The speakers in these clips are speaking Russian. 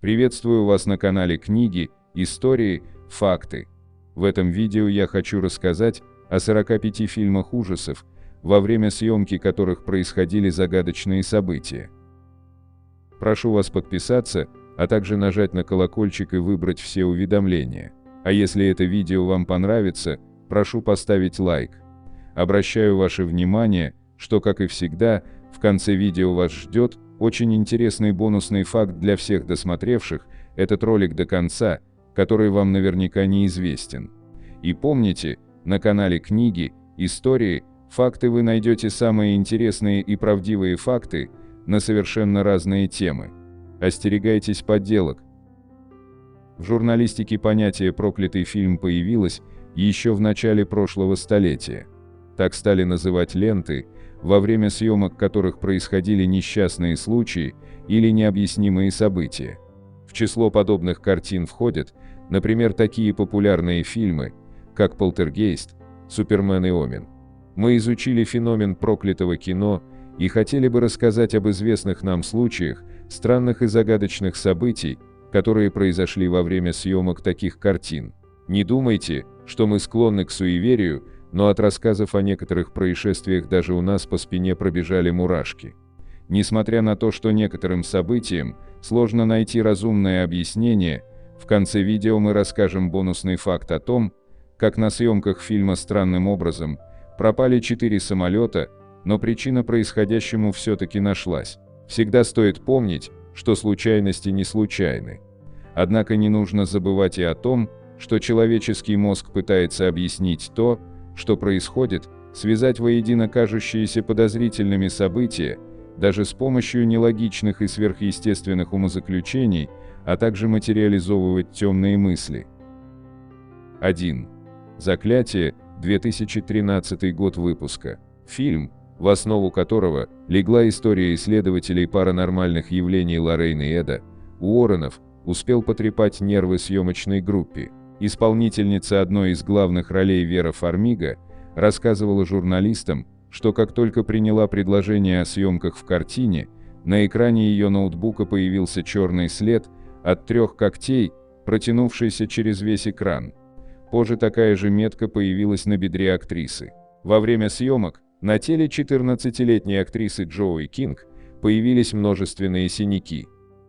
Приветствую вас на канале Книги, Истории, Факты. В этом видео я хочу рассказать о 45 фильмах ужасов, во время съемки которых происходили загадочные события. Прошу вас подписаться, а также нажать на колокольчик и выбрать все уведомления. А если это видео вам понравится, прошу поставить лайк. Обращаю ваше внимание, что, как и всегда, в конце видео вас ждет очень интересный бонусный факт для всех досмотревших этот ролик до конца, который вам наверняка неизвестен. И помните, на канале Книги, Истории, Факты вы найдете самые интересные и правдивые факты на совершенно разные темы. Остерегайтесь подделок. В журналистике понятие «проклятый фильм» появилось еще в начале прошлого столетия. Так стали называть ленты, во время съемок которых происходили несчастные случаи или необъяснимые события. В число подобных картин входят, например, такие популярные фильмы, как «Полтергейст», «Супермен» и «Омен». Мы изучили феномен проклятого кино и хотели бы рассказать об известных нам случаях, странных и загадочных событий, которые произошли во время съемок таких картин. Не думайте, что мы склонны к суеверию, но от рассказов о некоторых происшествиях даже у нас по спине пробежали мурашки. Несмотря на то, что некоторым событиям сложно найти разумное объяснение, в конце видео мы расскажем бонусный факт о том, как на съемках фильма странным образом пропали 4 самолета, но причина происходящему все-таки нашлась. Всегда стоит помнить, что случайности не случайны. Однако не нужно забывать и о том, что человеческий мозг пытается объяснить то, что происходит, связать воедино кажущиеся подозрительными события, даже с помощью нелогичных и сверхъестественных умозаключений, а также материализовывать темные мысли. 1. «Заклятие», 2013 год выпуска. Фильм, в основу которого легла история исследователей паранормальных явлений Лоррейн и Эда Уорренов, успел потрепать нервы съемочной группе. Исполнительница одной из главных ролей Вера Фармига рассказывала журналистам, что как только приняла предложение о съемках в картине, на экране ее ноутбука появился черный след от 3 когтей, протянувшийся через весь экран. Позже такая же метка появилась на бедре актрисы. Во время съемок на теле 14-летней актрисы Джоуи Кинг появились множественные синяки.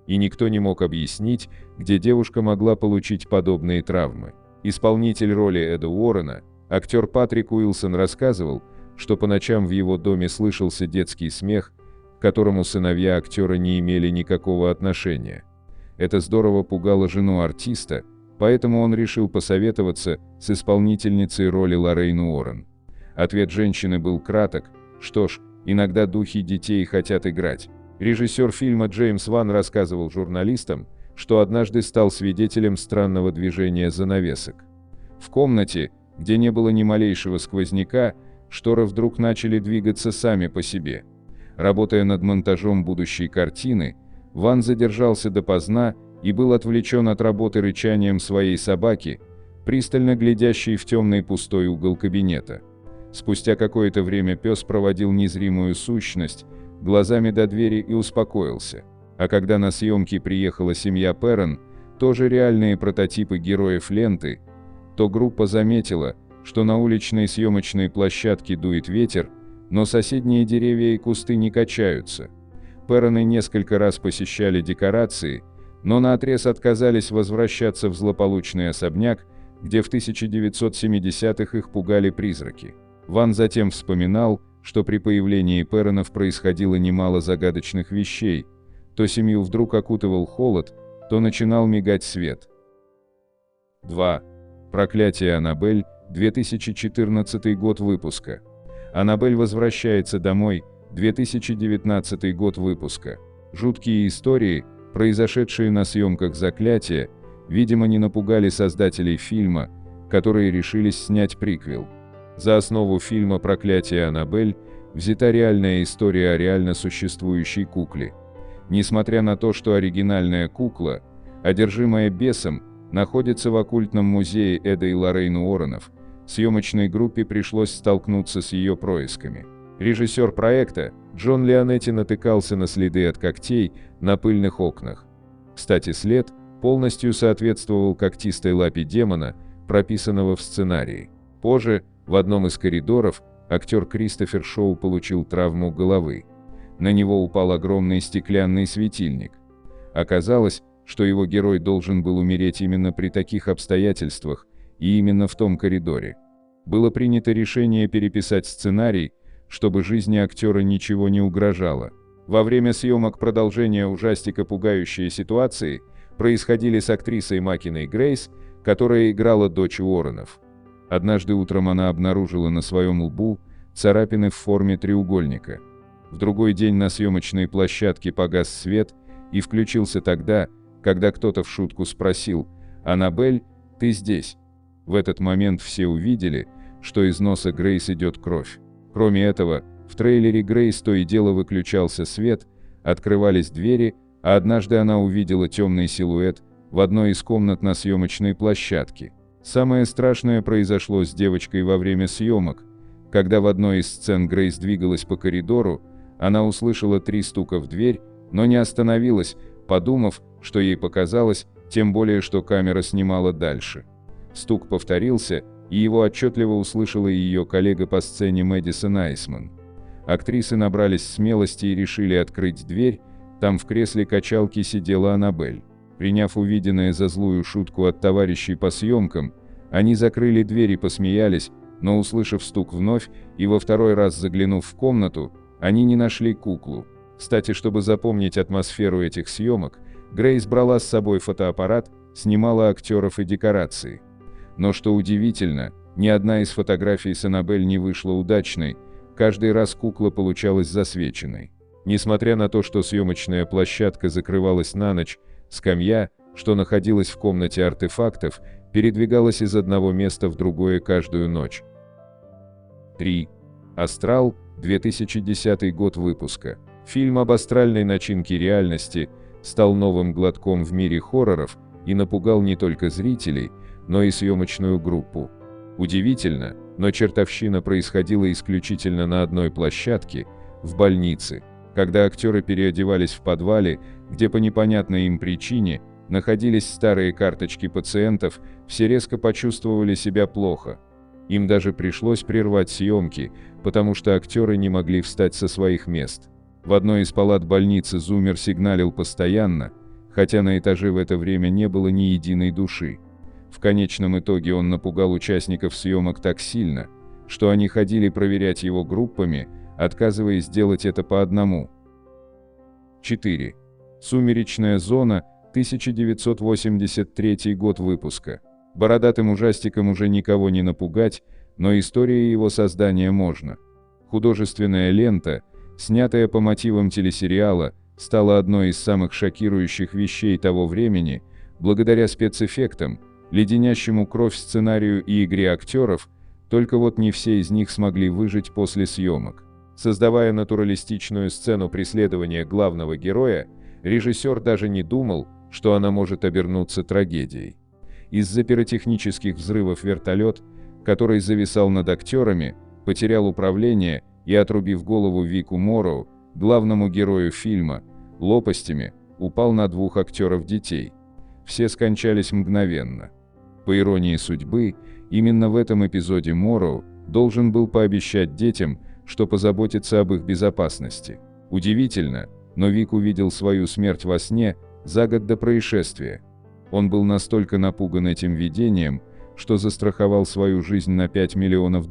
И никто не мог объяснить, где девушка могла получить подобные травмы. Исполнитель роли Эда Уоррена, актер Патрик Уилсон, рассказывал, что по ночам в его доме слышался детский смех, к которому сыновья актера не имели никакого отношения. Это здорово пугало жену артиста, поэтому он решил посоветоваться с исполнительницей роли Лоррейн Уоррен. Ответ женщины был краток: «Что ж, иногда духи детей хотят играть». Режиссер фильма Джеймс Ван рассказывал журналистам, что однажды стал свидетелем странного движения занавесок. В комнате, где не было ни малейшего сквозняка, шторы вдруг начали двигаться сами по себе. Работая над монтажом будущей картины, Ван задержался допоздна и был отвлечен от работы рычанием своей собаки, пристально глядящей в темный пустой угол кабинета. Спустя какое-то время пес проводил незримую сущность глазами до двери и успокоился. А когда на съемки приехала семья Перрон, тоже реальные прототипы героев ленты, то группа заметила, что на уличной съемочной площадке дует ветер, но соседние деревья и кусты не качаются. Перроны несколько раз посещали декорации, но наотрез отказались возвращаться в злополучный особняк, где в 1970-х их пугали призраки. Ван затем вспоминал, что при появлении Перронов происходило немало загадочных вещей: то семью вдруг окутывал холод, то начинал мигать свет. 2. «Проклятие Аннабель», 2014 год выпуска. «Аннабель возвращается домой», 2019 год выпуска. Жуткие истории, произошедшие на съемках «Заклятия», видимо, не напугали создателей фильма, которые решились снять приквел. За основу фильма «Проклятие Аннабель» взята реальная история о реально существующей кукле. Несмотря на то, что оригинальная кукла, одержимая бесом, находится в оккультном музее Эда и Лоррейн Уорренов, съемочной группе пришлось столкнуться с ее происками. Режиссер проекта Джон Леонетти натыкался на следы от когтей на пыльных окнах. Кстати, след полностью соответствовал когтистой лапе демона, прописанного в сценарии. Позже, в одном из коридоров, актер Кристофер Шоу получил травму головы. На него упал огромный стеклянный светильник. Оказалось, что его герой должен был умереть именно при таких обстоятельствах и именно в том коридоре. Было принято решение переписать сценарий, чтобы жизни актера ничего не угрожало. Во время съемок продолжения ужастика «Пугающие ситуации» происходили с актрисой Макиной Грейс, которая играла дочь Уорренов. Однажды утром она обнаружила на своем лбу царапины в форме треугольника. В другой день на съемочной площадке погас свет и включился тогда, когда кто-то в шутку спросил: «Аннабель, ты здесь?». В этот момент все увидели, что из носа Грейс идет кровь. Кроме этого, в трейлере Грейс то и дело выключался свет, открывались двери, а однажды она увидела темный силуэт в одной из комнат на съемочной площадке. Самое страшное произошло с девочкой во время съемок. Когда в одной из сцен Грейс двигалась по коридору, она услышала 3 стука в дверь, но не остановилась, подумав, что ей показалось, тем более что камера снимала дальше. Стук повторился, и его отчетливо услышала и ее коллега по сцене Мэдисон Айсман. Актрисы набрались смелости и решили открыть дверь. Там в кресле качалки сидела Аннабель. Приняв увиденное за злую шутку от товарищей по съемкам, они закрыли дверь и посмеялись, но, услышав стук вновь и во второй раз заглянув в комнату, они не нашли куклу. Кстати, чтобы запомнить атмосферу этих съемок, Грейс брала с собой фотоаппарат, снимала актеров и декорации. Но что удивительно, ни одна из фотографий с Аннабель не вышла удачной, каждый раз кукла получалась засвеченной. Несмотря на то, что съемочная площадка закрывалась на ночь, скамья, что находилась в комнате артефактов, передвигалась из одного места в другое каждую ночь. 3. Астрал, 2010 год выпуска. Фильм об астральной начинке реальности стал новым глотком в мире хорроров и напугал не только зрителей, но и съемочную группу. Удивительно, но чертовщина происходила исключительно на одной площадке, в больнице. Когда актеры переодевались в подвале, где по непонятной им причине находились старые карточки пациентов, все резко почувствовали себя плохо. Им даже пришлось прервать съемки, потому что актеры не могли встать со своих мест. В одной из палат больницы зуммер сигналил постоянно, хотя на этаже в это время не было ни единой души. В конечном итоге он напугал участников съемок так сильно, что они ходили проверять его группами, отказываясь делать это по одному. 4. Сумеречная зона, 1983 год выпуска. Бородатым ужастиком уже никого не напугать, но история его создания можно. Художественная лента, снятая по мотивам телесериала, стала одной из самых шокирующих вещей того времени, благодаря спецэффектам, леденящему кровь сценарию и игре актеров, только вот не все из них смогли выжить после съемок. Создавая натуралистичную сцену преследования главного героя, режиссер даже не думал, что она может обернуться трагедией. Из-за пиротехнических взрывов вертолет, который зависал над актерами, потерял управление и, отрубив голову Вику Морроу, главному герою фильма, лопастями, упал на 2 актеров-детей. Все скончались мгновенно. По иронии судьбы, именно в этом эпизоде Морроу должен был пообещать детям, что позаботится об их безопасности. Удивительно, но Вик увидел свою смерть во сне за год до происшествия. Он был настолько напуган этим видением, что застраховал свою жизнь на $5 миллионов.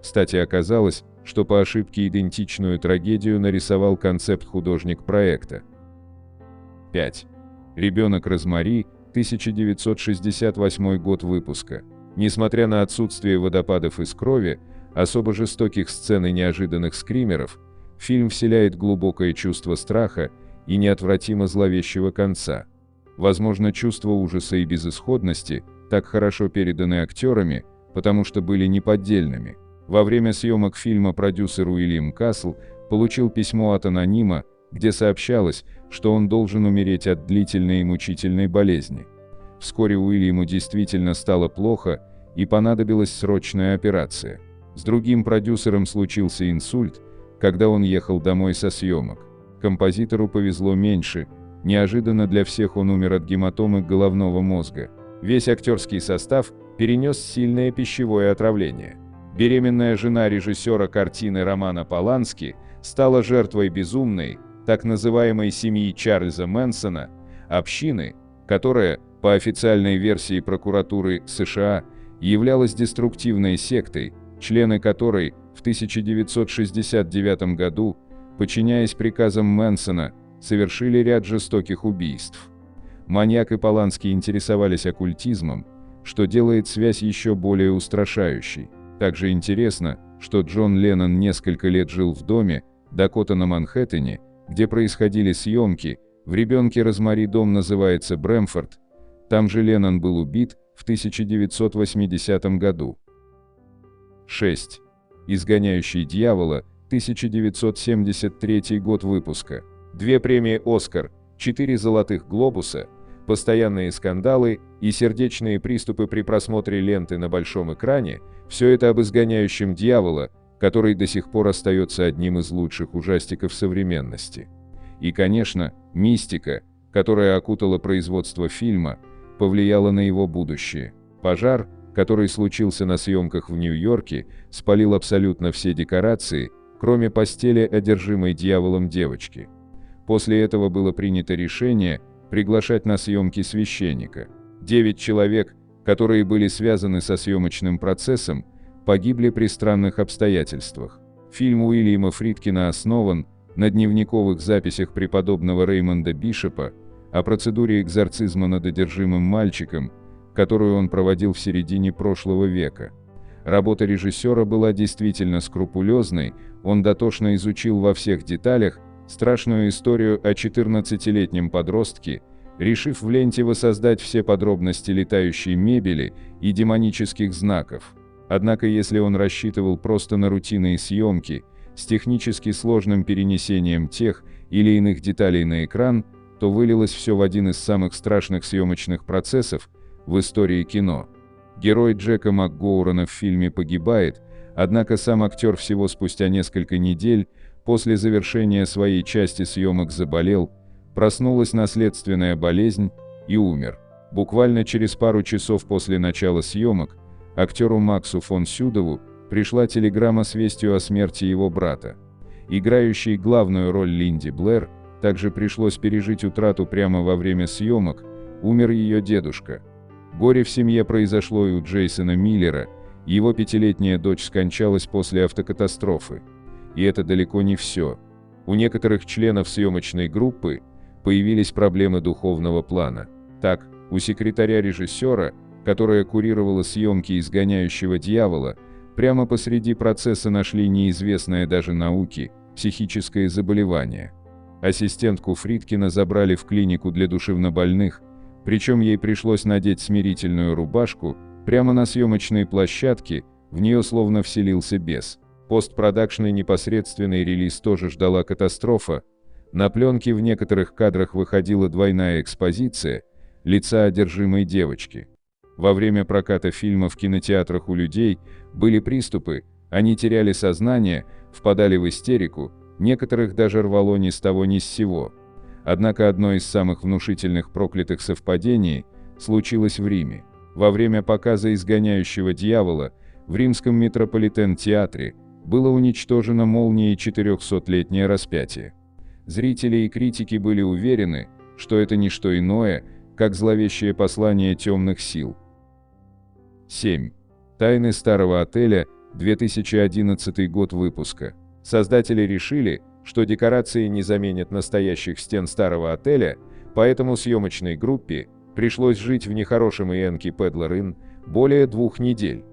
Кстати, оказалось, что по ошибке идентичную трагедию нарисовал концепт-художник проекта. 5. Ребенок Розмари, 1968 год выпуска. Несмотря на отсутствие водопадов из крови, особо жестоких сцен и неожиданных скримеров, фильм вселяет глубокое чувство страха и неотвратимо зловещего конца. Возможно, чувство ужаса и безысходности так хорошо переданы актерами, потому что были неподдельными. Во время съемок фильма продюсер Уильям Касл получил письмо от анонима, где сообщалось, что он должен умереть от длительной и мучительной болезни. Вскоре Уильяму действительно стало плохо, и понадобилась срочная операция. С другим продюсером случился инсульт, когда он ехал домой со съемок. Композитору повезло меньше, неожиданно для всех он умер от гематомы головного мозга. Весь актерский состав перенес сильное пищевое отравление. Беременная жена режиссера картины Романа Полански стала жертвой безумной, так называемой семьи Чарльза Мэнсона, общины, которая, по официальной версии прокуратуры США, являлась деструктивной сектой, члены которой в 1969 году, подчиняясь приказам Мэнсона, совершили ряд жестоких убийств. Маньяк и Полански интересовались оккультизмом, что делает связь еще более устрашающей. Также интересно, что Джон Леннон несколько лет жил в доме Дакота на Манхэттене, где происходили съемки. В «Ребенке Розмари» дом называется Брэмфорд. Там же Леннон был убит в 1980 году. 6. «Изгоняющий дьявола», 1973 год выпуска. 2 премии «Оскар», 4 «Золотых глобуса», постоянные скандалы и сердечные приступы при просмотре ленты на большом экране – все это об изгоняющем дьявола, который до сих пор остается одним из лучших ужастиков современности. И, конечно, мистика, которая окутала производство фильма, повлияла на его будущее. Пожар, который случился на съемках в Нью-Йорке, спалил абсолютно все декорации, кроме постели одержимой дьяволом девочки. После этого было принято решение приглашать на съемки священника. 9 человек, которые были связаны со съемочным процессом, погибли при странных обстоятельствах. Фильм Уильяма Фридкина основан на дневниковых записях преподобного Реймонда Бишопа о процедуре экзорцизма над одержимым мальчиком, которую он проводил в середине прошлого века. Работа режиссера была действительно скрупулезной, он дотошно изучил во всех деталях страшную историю о 14-летнем подростке, решив в ленте воссоздать все подробности летающей мебели и демонических знаков. Однако если он рассчитывал просто на рутинные съемки с технически сложным перенесением тех или иных деталей на экран, то вылилось все в один из самых страшных съемочных процессов в истории кино. Герой Джека МакГоурана в фильме погибает, однако сам актер всего спустя несколько недель после завершения своей части съемок заболел, проснулась наследственная болезнь и умер. Буквально через пару часов после начала съемок актеру Максу фон Сюдову пришла телеграмма с вестью о смерти его брата. Играющей главную роль Линди Блэр также пришлось пережить утрату прямо во время съемок, умер ее дедушка. Горе в семье произошло и у Джейсона Миллера, его 5-летняя дочь скончалась после автокатастрофы. И это далеко не все. У некоторых членов съемочной группы появились проблемы духовного плана. Так, у секретаря режиссера, которая курировала съемки «Изгоняющего дьявола», прямо посреди процесса нашли неизвестное даже науке психическое заболевание. Ассистентку Фридкина забрали в клинику для душевнобольных, причем ей пришлось надеть смирительную рубашку прямо на съемочной площадке, в нее словно вселился бес. Постпродакшный непосредственный релиз тоже ждала катастрофа. На пленке в некоторых кадрах выходила двойная экспозиция лица одержимой девочки. Во время проката фильма в кинотеатрах у людей были приступы, они теряли сознание, впадали в истерику, некоторых даже рвало ни с того ни с сего. Однако одно из самых внушительных проклятых совпадений случилось в Риме. Во время показа «Изгоняющего дьявола» в римском Метрополитен-театре было уничтожено молнией 400-летнее распятие. Зрители и критики были уверены, что это не что иное, как зловещее послание темных сил. 7. «Тайны старого отеля», 2011 год выпуска. Создатели решили, что декорации не заменят настоящих стен старого отеля, поэтому съемочной группе пришлось жить в нехорошем Янки Педлер Инн более 2 недель.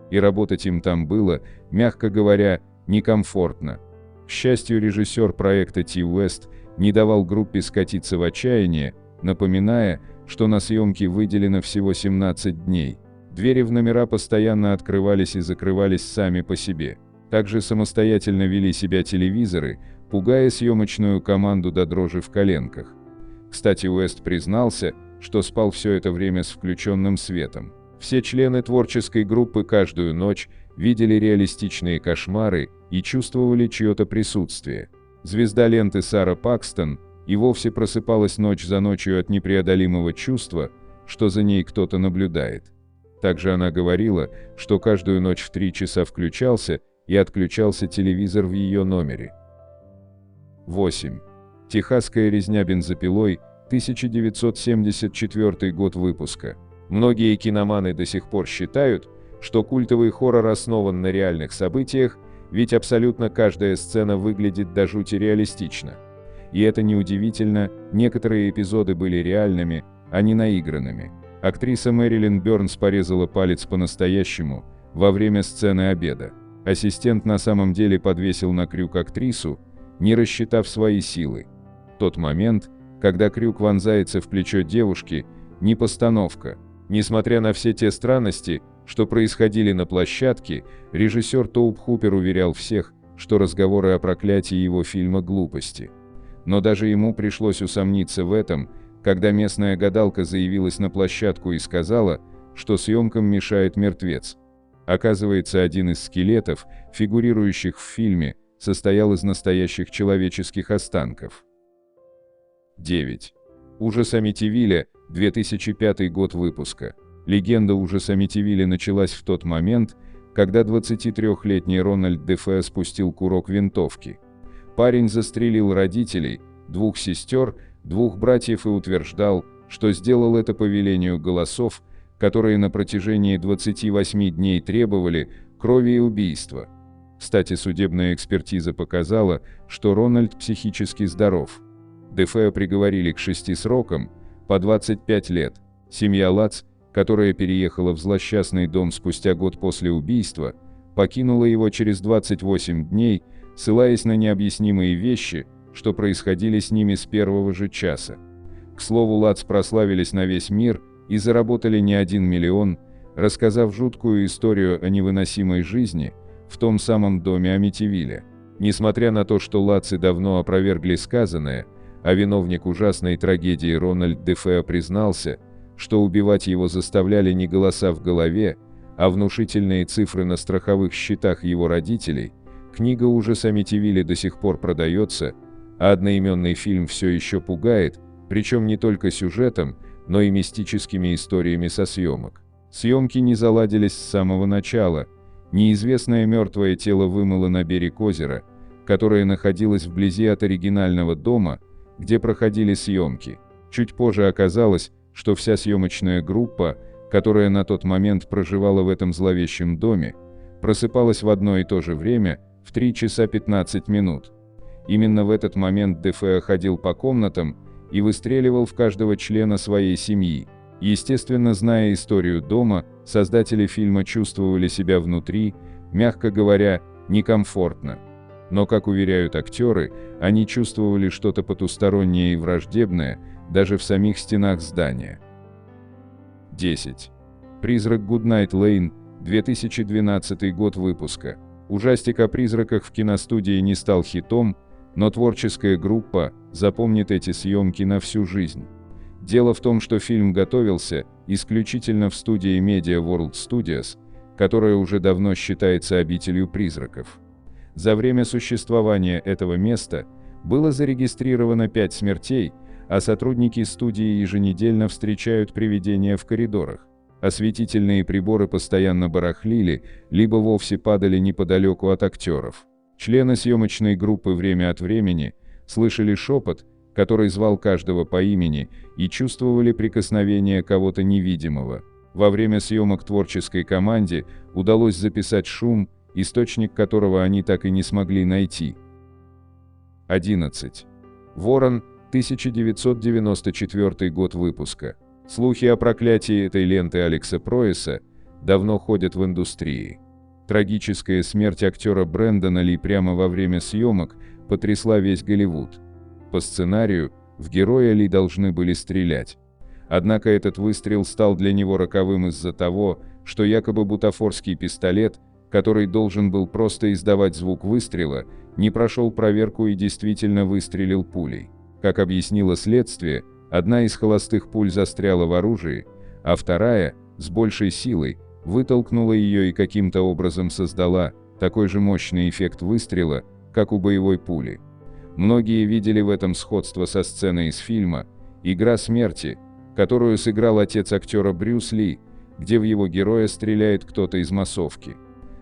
И работать им там было, мягко говоря, некомфортно. К счастью, режиссер проекта Ти Уэст не давал группе скатиться в отчаяние, напоминая, что на съемки выделено всего 17 дней. Двери в номера постоянно открывались и закрывались сами по себе. Также самостоятельно вели себя телевизоры, пугая съемочную команду до дрожи в коленках. Кстати, Уэст признался, что спал все это время с включенным светом. Все члены творческой группы каждую ночь видели реалистичные кошмары и чувствовали чье-то присутствие. Звезда ленты Сара Пакстон и вовсе просыпалась ночь за ночью от непреодолимого чувства, что за ней кто-то наблюдает. Также она говорила, что каждую ночь в 3 часа включался и отключался телевизор в ее номере. 8. Техасская резня бензопилой, 1974 год выпуска. Многие киноманы до сих пор считают, что культовый хоррор основан на реальных событиях, ведь абсолютно каждая сцена выглядит до жути реалистично. И это неудивительно, некоторые эпизоды были реальными, а не наигранными. Актриса Мэрилин Бёрнс порезала палец по-настоящему во время сцены обеда. Ассистент на самом деле подвесил на крюк актрису, не рассчитав свои силы. Тот момент, когда крюк вонзается в плечо девушки, не постановка. Несмотря на все те странности, что происходили на площадке, режиссер Тоуб Хупер уверял всех, что разговоры о проклятии его фильма глупости. Но даже ему пришлось усомниться в этом, когда местная гадалка заявилась на площадку и сказала, что съемкам мешает мертвец. Оказывается, один из скелетов, фигурирующих в фильме, состоял из настоящих человеческих останков. 9. Ужас Амитивилля, 2005 год выпуска. Легенда ужаса Амитивилля началась в тот момент, когда 23-летний Рональд Дефео спустил курок винтовки. Парень застрелил родителей, 2 сестер, 2 братьев и утверждал, что сделал это по велению голосов, которые на протяжении 28 дней требовали крови и убийства. Кстати, судебная экспертиза показала, что Рональд психически здоров. Дефео приговорили к 6 срокам, по 25 лет. Семья Лац, которая переехала в злосчастный дом спустя год после убийства, покинула его через 28 дней, ссылаясь на необъяснимые вещи, что происходили с ними с первого же часа. К слову, Лац прославились на весь мир и заработали не 1 миллион, рассказав жуткую историю о невыносимой жизни в том самом доме Амитивилля. Несмотря на то, что Лацы давно опровергли сказанное, а виновник ужасной трагедии Рональд Дефео признался, что убивать его заставляли не голоса в голове, а внушительные цифры на страховых счетах его родителей, книга «Ужас Амитивилля» до сих пор продается, а одноименный фильм все еще пугает, причем не только сюжетом, но и мистическими историями со съемок. Съемки не заладились с самого начала. Неизвестное мертвое тело вымыло на берег озера, которое находилось вблизи от оригинального дома, где проходили съемки. Чуть позже оказалось, что вся съемочная группа, которая на тот момент проживала в этом зловещем доме, просыпалась в одно и то же время, в 3 часа 15 минут. Именно в этот момент Дефео ходил по комнатам и выстреливал в каждого члена своей семьи. Естественно, зная историю дома, создатели фильма чувствовали себя внутри, мягко говоря, некомфортно. Но, как уверяют актеры, они чувствовали что-то потустороннее и враждебное, даже в самих стенах здания. 10. Призрак Goodnight Lane, 2012 год выпуска. Ужастик о призраках в киностудии не стал хитом, но творческая группа запомнит эти съемки на всю жизнь. Дело в том, что фильм готовился исключительно в студии Media World Studios, которая уже давно считается обителью призраков. За время существования этого места было зарегистрировано 5 смертей, а сотрудники студии еженедельно встречают привидения в коридорах. Осветительные приборы постоянно барахлили, либо вовсе падали неподалеку от актеров. Члены съемочной группы время от времени слышали шепот, который звал каждого по имени, и чувствовали прикосновение кого-то невидимого. Во время съемок творческой команде удалось записать шум, источник которого они так и не смогли найти. 11. Ворон, 1994 год выпуска. Слухи о проклятии этой ленты Алекса Проэса давно ходят в индустрии. Трагическая смерть актера Брэндона Ли прямо во время съемок потрясла весь Голливуд. По сценарию, в героя Ли должны были стрелять. Однако этот выстрел стал для него роковым из-за того, что якобы бутафорский пистолет, который должен был просто издавать звук выстрела, не прошел проверку и действительно выстрелил пулей. Как объяснило следствие, одна из холостых пуль застряла в оружии, а вторая, с большей силой, вытолкнула ее и каким-то образом создала такой же мощный эффект выстрела, как у боевой пули. Многие видели в этом сходство со сценой из фильма «Игра смерти», которую сыграл отец актера Брюс Ли, где в его героя стреляет кто-то из массовки.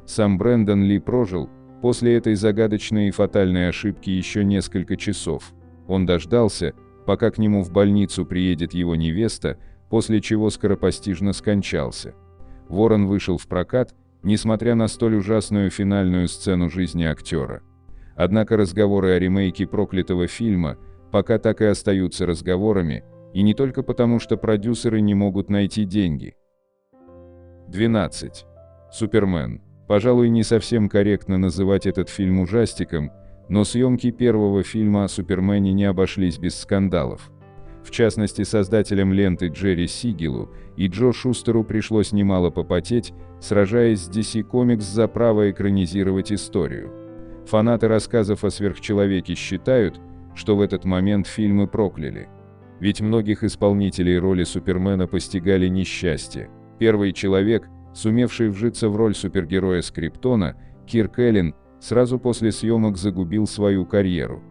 Сам Брэндон Ли прожил после этой загадочной и фатальной ошибки еще несколько часов. Он дождался, пока к нему в больницу приедет его невеста, после чего скоропостижно скончался. «Ворон» вышел в прокат, несмотря на столь ужасную финальную сцену жизни актера. Однако разговоры о ремейке проклятого фильма пока так и остаются разговорами, и не только потому, что продюсеры не могут найти деньги. 12. Супермен. Пожалуй, не совсем корректно называть этот фильм ужастиком, но съемки первого фильма о Супермене не обошлись без скандалов. В частности, создателям ленты Джерри Сигелу и Джо Шустеру пришлось немало попотеть, сражаясь с DC Comics за право экранизировать историю. Фанаты рассказов о сверхчеловеке считают, что в этот момент фильмы прокляли. Ведь многих исполнителей роли Супермена постигали несчастье. Первый человек, сумевший вжиться в роль супергероя с Криптона, Кирк Эллен, сразу после съемок загубил свою карьеру.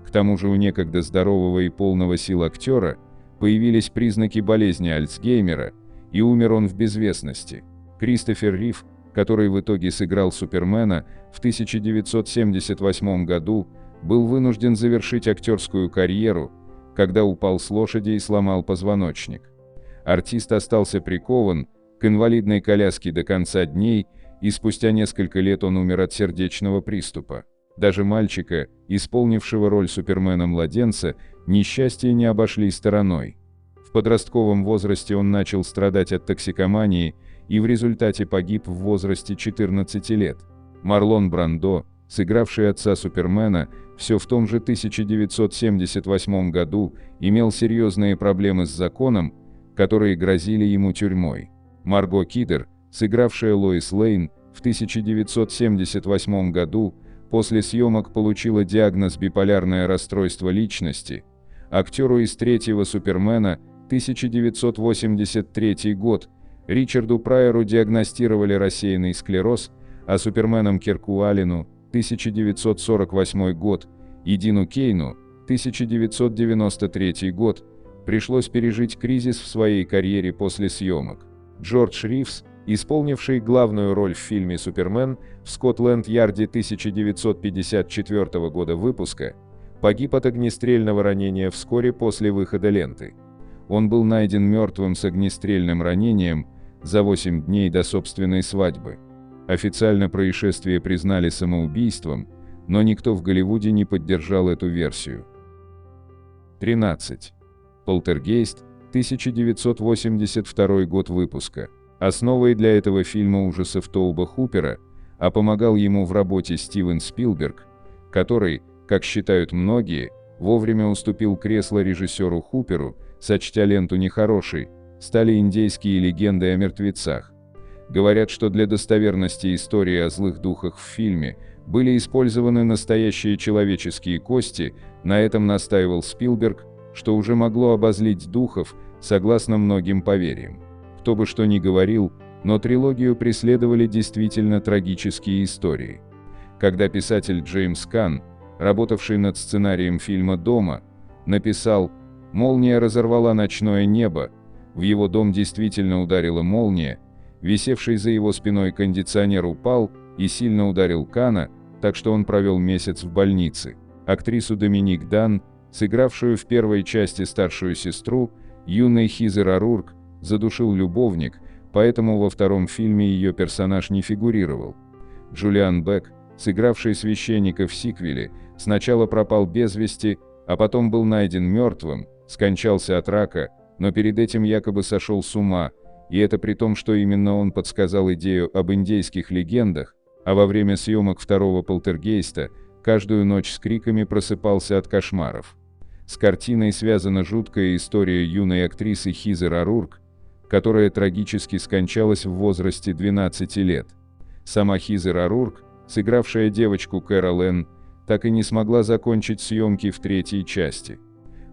К тому же у некогда здорового и полного сил актера появились признаки болезни Альцгеймера, и умер он в безвестности. Кристофер Рив, который в итоге сыграл Супермена в 1978 году, был вынужден завершить актерскую карьеру, когда упал с лошади и сломал позвоночник. Артист остался прикован к инвалидной коляске до конца дней, и спустя несколько лет он умер от сердечного приступа. Даже мальчика, исполнившего роль Супермена-младенца, несчастья не обошли стороной. В подростковом возрасте он начал страдать от токсикомании и в результате погиб в возрасте 14 лет. Марлон Брандо, сыгравший отца Супермена, все в том же 1978 году, имел серьезные проблемы с законом, которые грозили ему тюрьмой. Марго Киддер, сыгравшая Лоис Лейн в 1978 году, после съемок получила диагноз «биполярное расстройство личности». Актеру из третьего Супермена, 1983 год, Ричарду Прайеру диагностировали рассеянный склероз, а Суперменом Кирку Аллену, 1948 год, и Дину Кейну, 1993 год, пришлось пережить кризис в своей карьере после съемок. Джордж Ривз, исполнивший главную роль в фильме «Супермен» в Скотланд-Ярде 1954 года выпуска, погиб от огнестрельного ранения вскоре после выхода ленты. Он был найден мертвым с огнестрельным ранением за 8 дней до собственной свадьбы. Официально происшествие признали самоубийством, но никто в Голливуде не поддержал эту версию. 13. «Полтергейст», 1982 год выпуска. Основой для этого фильма ужасов Тоуба Хупера, а помогал ему в работе Стивен Спилберг, который, как считают многие, вовремя уступил кресло режиссеру Хуперу, сочтя ленту нехорошей, стали индейские легенды о мертвецах. Говорят, что для достоверности истории о злых духах в фильме были использованы настоящие человеческие кости, на этом настаивал Спилберг, что уже могло обозлить духов, согласно многим поверьям. Кто бы что ни говорил, но трилогию преследовали действительно трагические истории. Когда писатель Джеймс Канн, работавший над сценарием фильма «Дома», написал «Молния разорвала ночное небо», в его дом действительно ударила молния, висевший за его спиной кондиционер упал и сильно ударил Канна, так что он провел месяц в больнице. Актрису Доминик Дан, сыгравшую в первой части старшую сестру, юной Хизер Арурк, задушил любовник, поэтому во втором фильме ее персонаж не фигурировал. Джулиан Бек, сыгравший священника в сиквеле, сначала пропал без вести, а потом был найден мертвым, скончался от рака, но перед этим якобы сошел с ума, и это при том, что именно он подсказал идею об индейских легендах, а во время съемок второго «Полтергейста» каждую ночь с криками просыпался от кошмаров. С картиной связана жуткая история юной актрисы Хизер Арурк, которая трагически скончалась в возрасте 12 лет. Сама Хизер Арурк, сыгравшая девочку Кэрол Энн, так и не смогла закончить съемки в третьей части.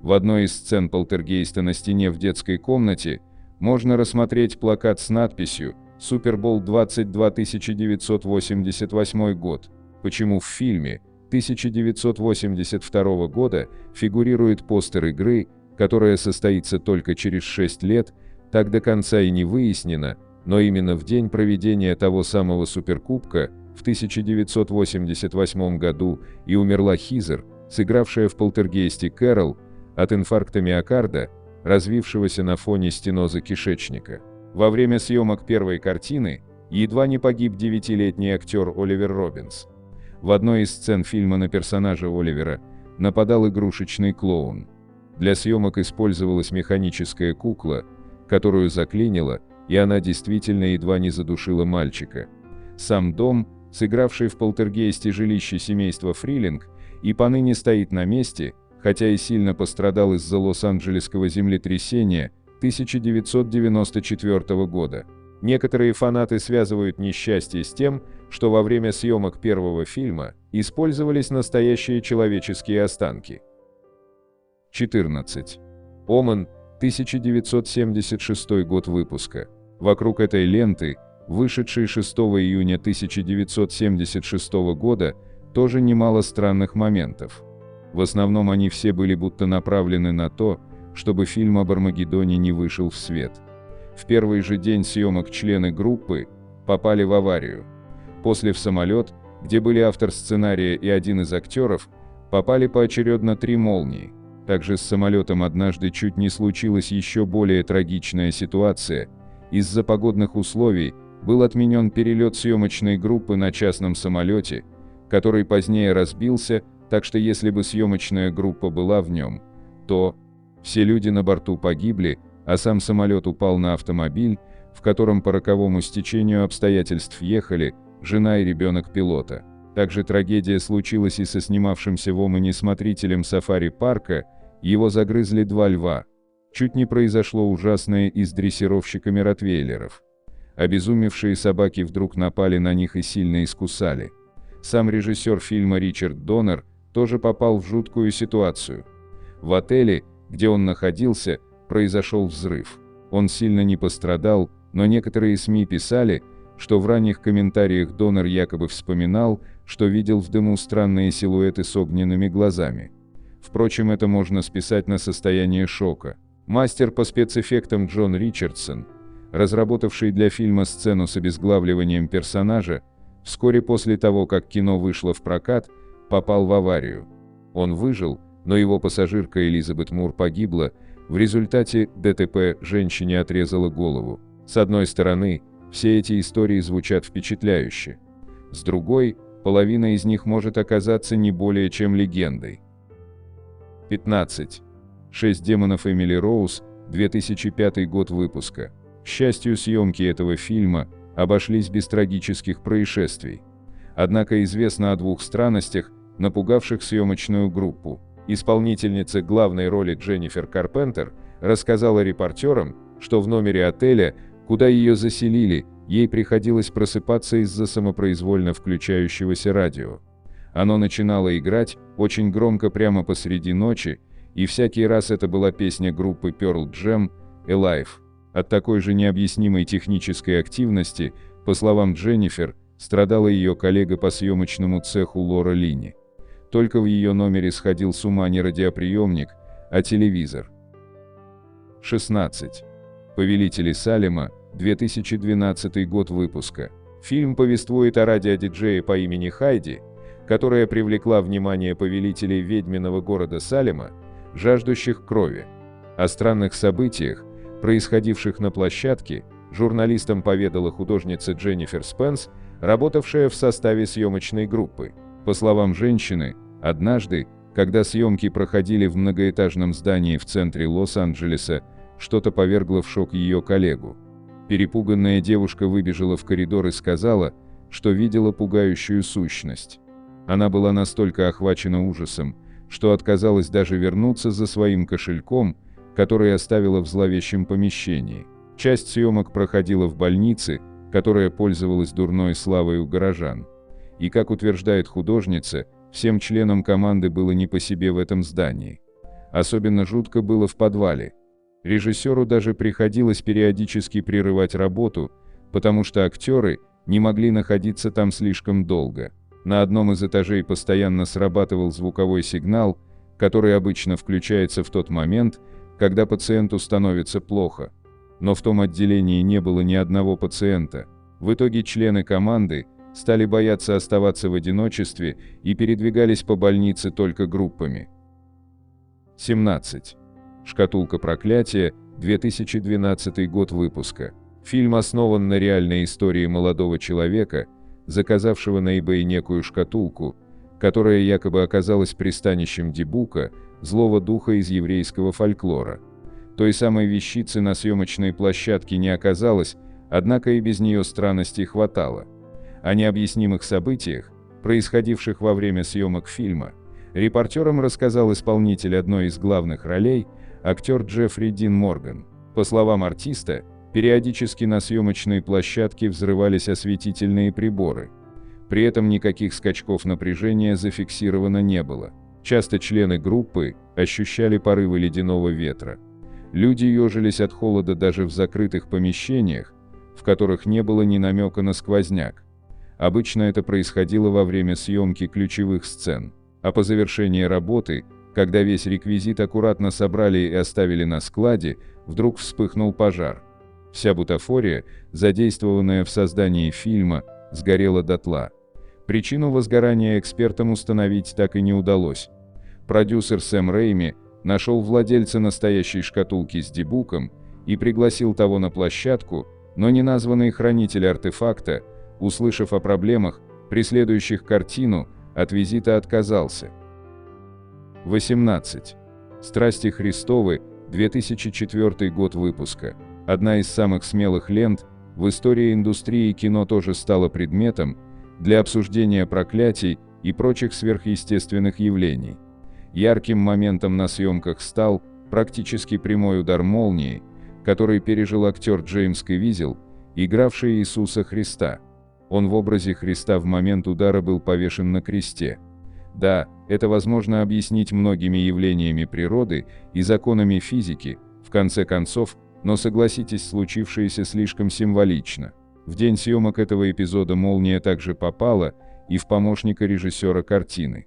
В одной из сцен «Полтергейста» на стене в детской комнате можно рассмотреть плакат с надписью «Супербол 22 1988 год». Почему в фильме 1982 года фигурирует постер игры, которая состоится только через 6 лет, так до конца и не выяснено, но именно в день проведения того самого Суперкубка в 1988 году и умерла Хизер, сыгравшая в «Полтергейсте» Кэрол, от инфаркта миокарда, развившегося на фоне стеноза кишечника. Во время съемок первой картины едва не погиб 9-летний актер Оливер Робинс. В одной из сцен фильма на персонажа Оливера нападал игрушечный клоун. Для съемок использовалась механическая кукла, которую заклинило, и она действительно едва не задушила мальчика. Сам дом, сыгравший в «Полтергейсте» жилище семейства Фрилинг, и поныне стоит на месте, хотя и сильно пострадал из-за Лос-Анджелесского землетрясения 1994 года. Некоторые фанаты связывают несчастье с тем, что во время съемок первого фильма использовались настоящие человеческие останки. 14. «Омен», 1976 год выпуска. Вокруг этой ленты, вышедшей 6 июня 1976 года, тоже немало странных моментов. В основном они все были будто направлены на то, чтобы фильм об Армагеддоне не вышел в свет. В первый же день съемок члены группы попали в аварию. После в самолет, где были автор сценария и один из актеров, попали поочередно 3 молнии. Также с самолетом однажды чуть не случилась еще более трагичная ситуация. Из-за погодных условий был отменен перелет съемочной группы на частном самолете, который позднее разбился, так что если бы съемочная группа была в нем, то все люди на борту погибли, а сам самолет упал на автомобиль, в котором по роковому стечению обстоятельств ехали жена и ребенок пилота. Также трагедия случилась и со снимавшимся в Омане смотрителем сафари-парка, его загрызли 2 льва. Чуть не произошло ужасное и с дрессировщиками ротвейлеров. Обезумевшие собаки вдруг напали на них и сильно искусали. Сам режиссер фильма Ричард Доннер тоже попал в жуткую ситуацию. В отеле, где он находился, произошел взрыв. Он сильно не пострадал, но некоторые СМИ писали, что в ранних комментариях Доннер якобы вспоминал, что видел в дыму странные силуэты с огненными глазами. Впрочем, это можно списать на состояние шока. Мастер по спецэффектам Джон Ричардсон, разработавший для фильма сцену с обезглавливанием персонажа, вскоре после того, как кино вышло в прокат, попал в аварию. Он выжил, но его пассажирка Элизабет Мур погибла. В результате ДТП женщине отрезала голову. С одной стороны, все эти истории звучат впечатляюще. С другой, половина из них может оказаться не более чем легендой. 15. «6 демонов Эмили Роуз», 2005 год выпуска. К счастью, съемки этого фильма обошлись без трагических происшествий. Однако известно о 2 странностях, напугавших съемочную группу. Исполнительница главной роли Дженнифер Карпентер рассказала репортерам, что в номере отеля, куда ее заселили, ей приходилось просыпаться из-за самопроизвольно включающегося радио. Оно начинало играть очень громко прямо посреди ночи, и всякий раз это была песня группы Pearl Jam «Alive». От такой же необъяснимой технической активности, по словам Дженнифер, страдала ее коллега по съемочному цеху Лора Лини. Только в ее номере сходил с ума не радиоприемник, а телевизор. 16. «Повелители Салема», 2012 год выпуска. Фильм повествует о радиодиджее по имени Хайди, которая привлекла внимание повелителей ведьминого города Салема, жаждущих крови. О странных событиях, происходивших на площадке, журналистам поведала художница Дженнифер Спенс, работавшая в составе съемочной группы. По словам женщины, однажды, когда съемки проходили в многоэтажном здании в центре Лос-Анджелеса, что-то повергло в шок ее коллегу. Перепуганная девушка выбежала в коридор и сказала, что видела пугающую сущность. Она была настолько охвачена ужасом, что отказалась даже вернуться за своим кошельком, который оставила в зловещем помещении. Часть съемок проходила в больнице, которая пользовалась дурной славой у горожан. И, как утверждает художница, всем членам команды было не по себе в этом здании. Особенно жутко было в подвале. Режиссеру даже приходилось периодически прерывать работу, потому что актеры не могли находиться там слишком долго. На одном из этажей постоянно срабатывал звуковой сигнал, который обычно включается в тот момент, когда пациенту становится плохо. Но в том отделении не было ни одного пациента. В итоге члены команды стали бояться оставаться в одиночестве и передвигались по больнице только группами. 17. «Шкатулка проклятия», 2012 год выпуска. Фильм основан на реальной истории молодого человека, заказавшего на eBay некую шкатулку, которая якобы оказалась пристанищем Дибука, злого духа из еврейского фольклора. Той самой вещицы на съемочной площадке не оказалось, однако и без нее странностей хватало. О необъяснимых событиях, происходивших во время съемок фильма, репортерам рассказал исполнитель одной из главных ролей, актер Джеффри Дин Морган. По словам артиста, периодически на съемочной площадке взрывались осветительные приборы. При этом никаких скачков напряжения зафиксировано не было. Часто члены группы ощущали порывы ледяного ветра. Люди ежились от холода даже в закрытых помещениях, в которых не было ни намека на сквозняк. Обычно это происходило во время съемки ключевых сцен. А по завершении работы, когда весь реквизит аккуратно собрали и оставили на складе, вдруг вспыхнул пожар. Вся бутафория, задействованная в создании фильма, сгорела дотла. Причину возгорания экспертам установить так и не удалось. Продюсер Сэм Рэйми нашел владельца настоящей шкатулки с Дибуком и пригласил того на площадку, но неназванный хранитель артефакта, услышав о проблемах, преследующих картину, от визита отказался. 18. «Страсти Христовы», 2004 год выпуска. Одна из самых смелых лент в истории индустрии кино тоже стала предметом для обсуждения проклятий и прочих сверхъестественных явлений. Ярким моментом на съемках стал практически прямой удар молнии, который пережил актер Джеймс Кавизел, игравший Иисуса Христа. Он в образе Христа в момент удара был повешен на кресте. Да, это возможно объяснить многими явлениями природы и законами физики, в конце концов, но согласитесь, случившееся слишком символично. В день съемок этого эпизода молния также попала и в помощника режиссера картины.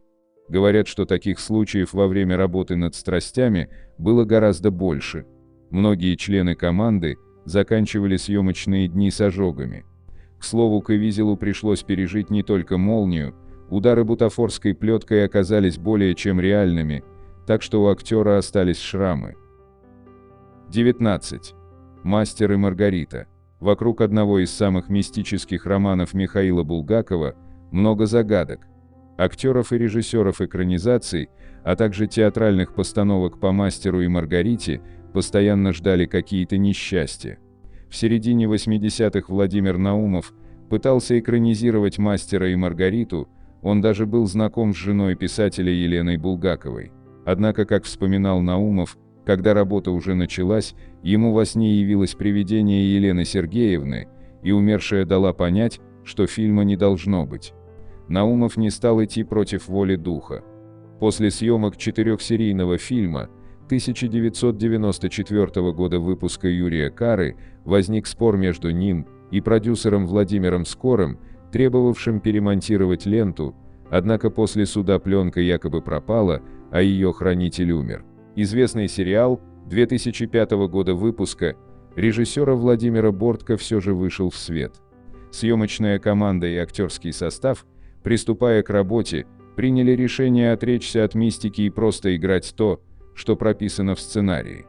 Говорят, что таких случаев во время работы над «Страстями» было гораздо больше. Многие члены команды заканчивали съемочные дни с ожогами. К слову, Кавизелу пришлось пережить не только молнию, удары бутафорской плеткой оказались более чем реальными, так что у актера остались шрамы. 19. «Мастер и Маргарита». Вокруг одного из самых мистических романов Михаила Булгакова много загадок. Актеров и режиссеров экранизаций, а также театральных постановок по «Мастеру и Маргарите» постоянно ждали какие-то несчастья. В середине 80-х Владимир Наумов пытался экранизировать «Мастера и Маргариту», он даже был знаком с женой писателя Еленой Булгаковой. Однако, как вспоминал Наумов, когда работа уже началась, ему во сне явилось привидение Елены Сергеевны, и умершая дала понять, что фильма не должно быть. Наумов не стал идти против воли духа. После съемок 4-серийного фильма 1994 года выпуска Юрия Кары возник спор между ним и продюсером Владимиром Скорым, требовавшим перемонтировать ленту, однако после суда пленка якобы пропала, а ее хранитель умер. Известный сериал 2005 года выпуска режиссера Владимира Бортко все же вышел в свет. Съемочная команда и актерский состав, приступая к работе, приняли решение отречься от мистики и просто играть то, что прописано в сценарии.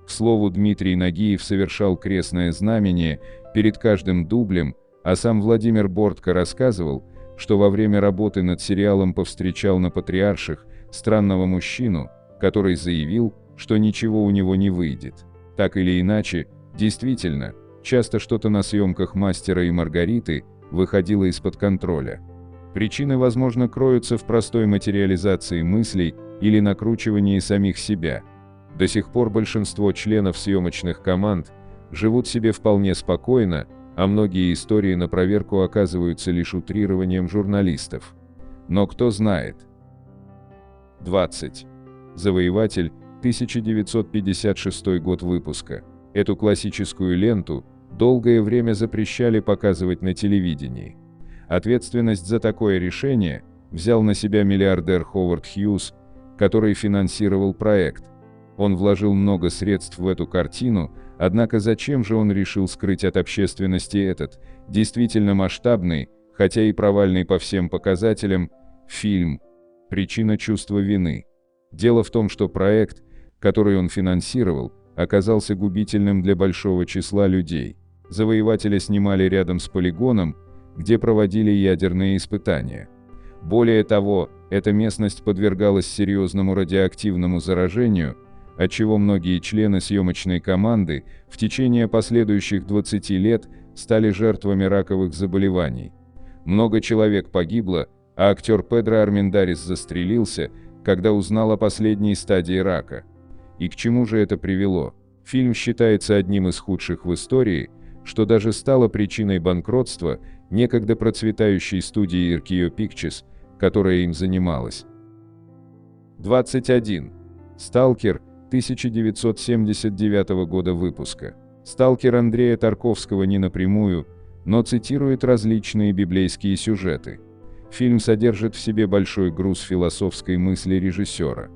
К слову, Дмитрий Нагиев совершал крестное знамение перед каждым дублем, а сам Владимир Бортко рассказывал, что во время работы над сериалом повстречал на Патриарших странного мужчину, который заявил, что ничего у него не выйдет. Так или иначе, действительно, часто что-то на съемках «Мастера и Маргариты» выходило из-под контроля. Причины, возможно, кроются в простой материализации мыслей или накручивании самих себя. До сих пор большинство членов съемочных команд живут себе вполне спокойно, а многие истории на проверку оказываются лишь утрированием журналистов. Но кто знает. 20. «Завоеватель», 1956 год выпуска. Эту классическую ленту долгое время запрещали показывать на телевидении. Ответственность за такое решение взял на себя миллиардер Ховард Хьюз, который финансировал проект. Он вложил много средств в эту картину, однако зачем же он решил скрыть от общественности этот, действительно масштабный, хотя и провальный по всем показателям, фильм? Причина чувства вины. Дело в том, что проект, который он финансировал, оказался губительным для большого числа людей. Завоевателя снимали рядом с полигоном, где проводили ядерные испытания. Более того, эта местность подвергалась серьезному радиоактивному заражению, отчего многие члены съемочной команды в течение последующих 20 лет стали жертвами раковых заболеваний. Много человек погибло, а актер Педро Армендарес застрелился, когда узнал о последней стадии рака. И к чему же это привело? Фильм считается одним из худших в истории, что даже стало причиной банкротства некогда процветающей студии Irkio Pictures, которая им занималась. 21. «Сталкер», 1979 года выпуска. «Сталкер» Андрея Тарковского не напрямую, но цитирует различные библейские сюжеты. Фильм содержит в себе большой груз философской мысли режиссера.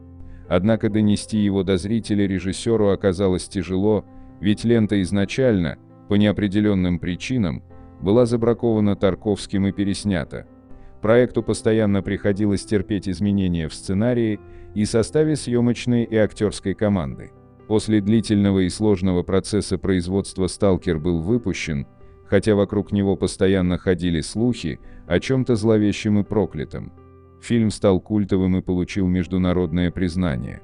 Однако донести его до зрителя режиссеру оказалось тяжело, ведь лента изначально, по неопределенным причинам, была забракована Тарковским и переснята. Проекту постоянно приходилось терпеть изменения в сценарии и составе съемочной и актерской команды. После длительного и сложного процесса производства «Сталкер» был выпущен, хотя вокруг него постоянно ходили слухи о чем-то зловещем и проклятом. Фильм стал культовым и получил международное признание.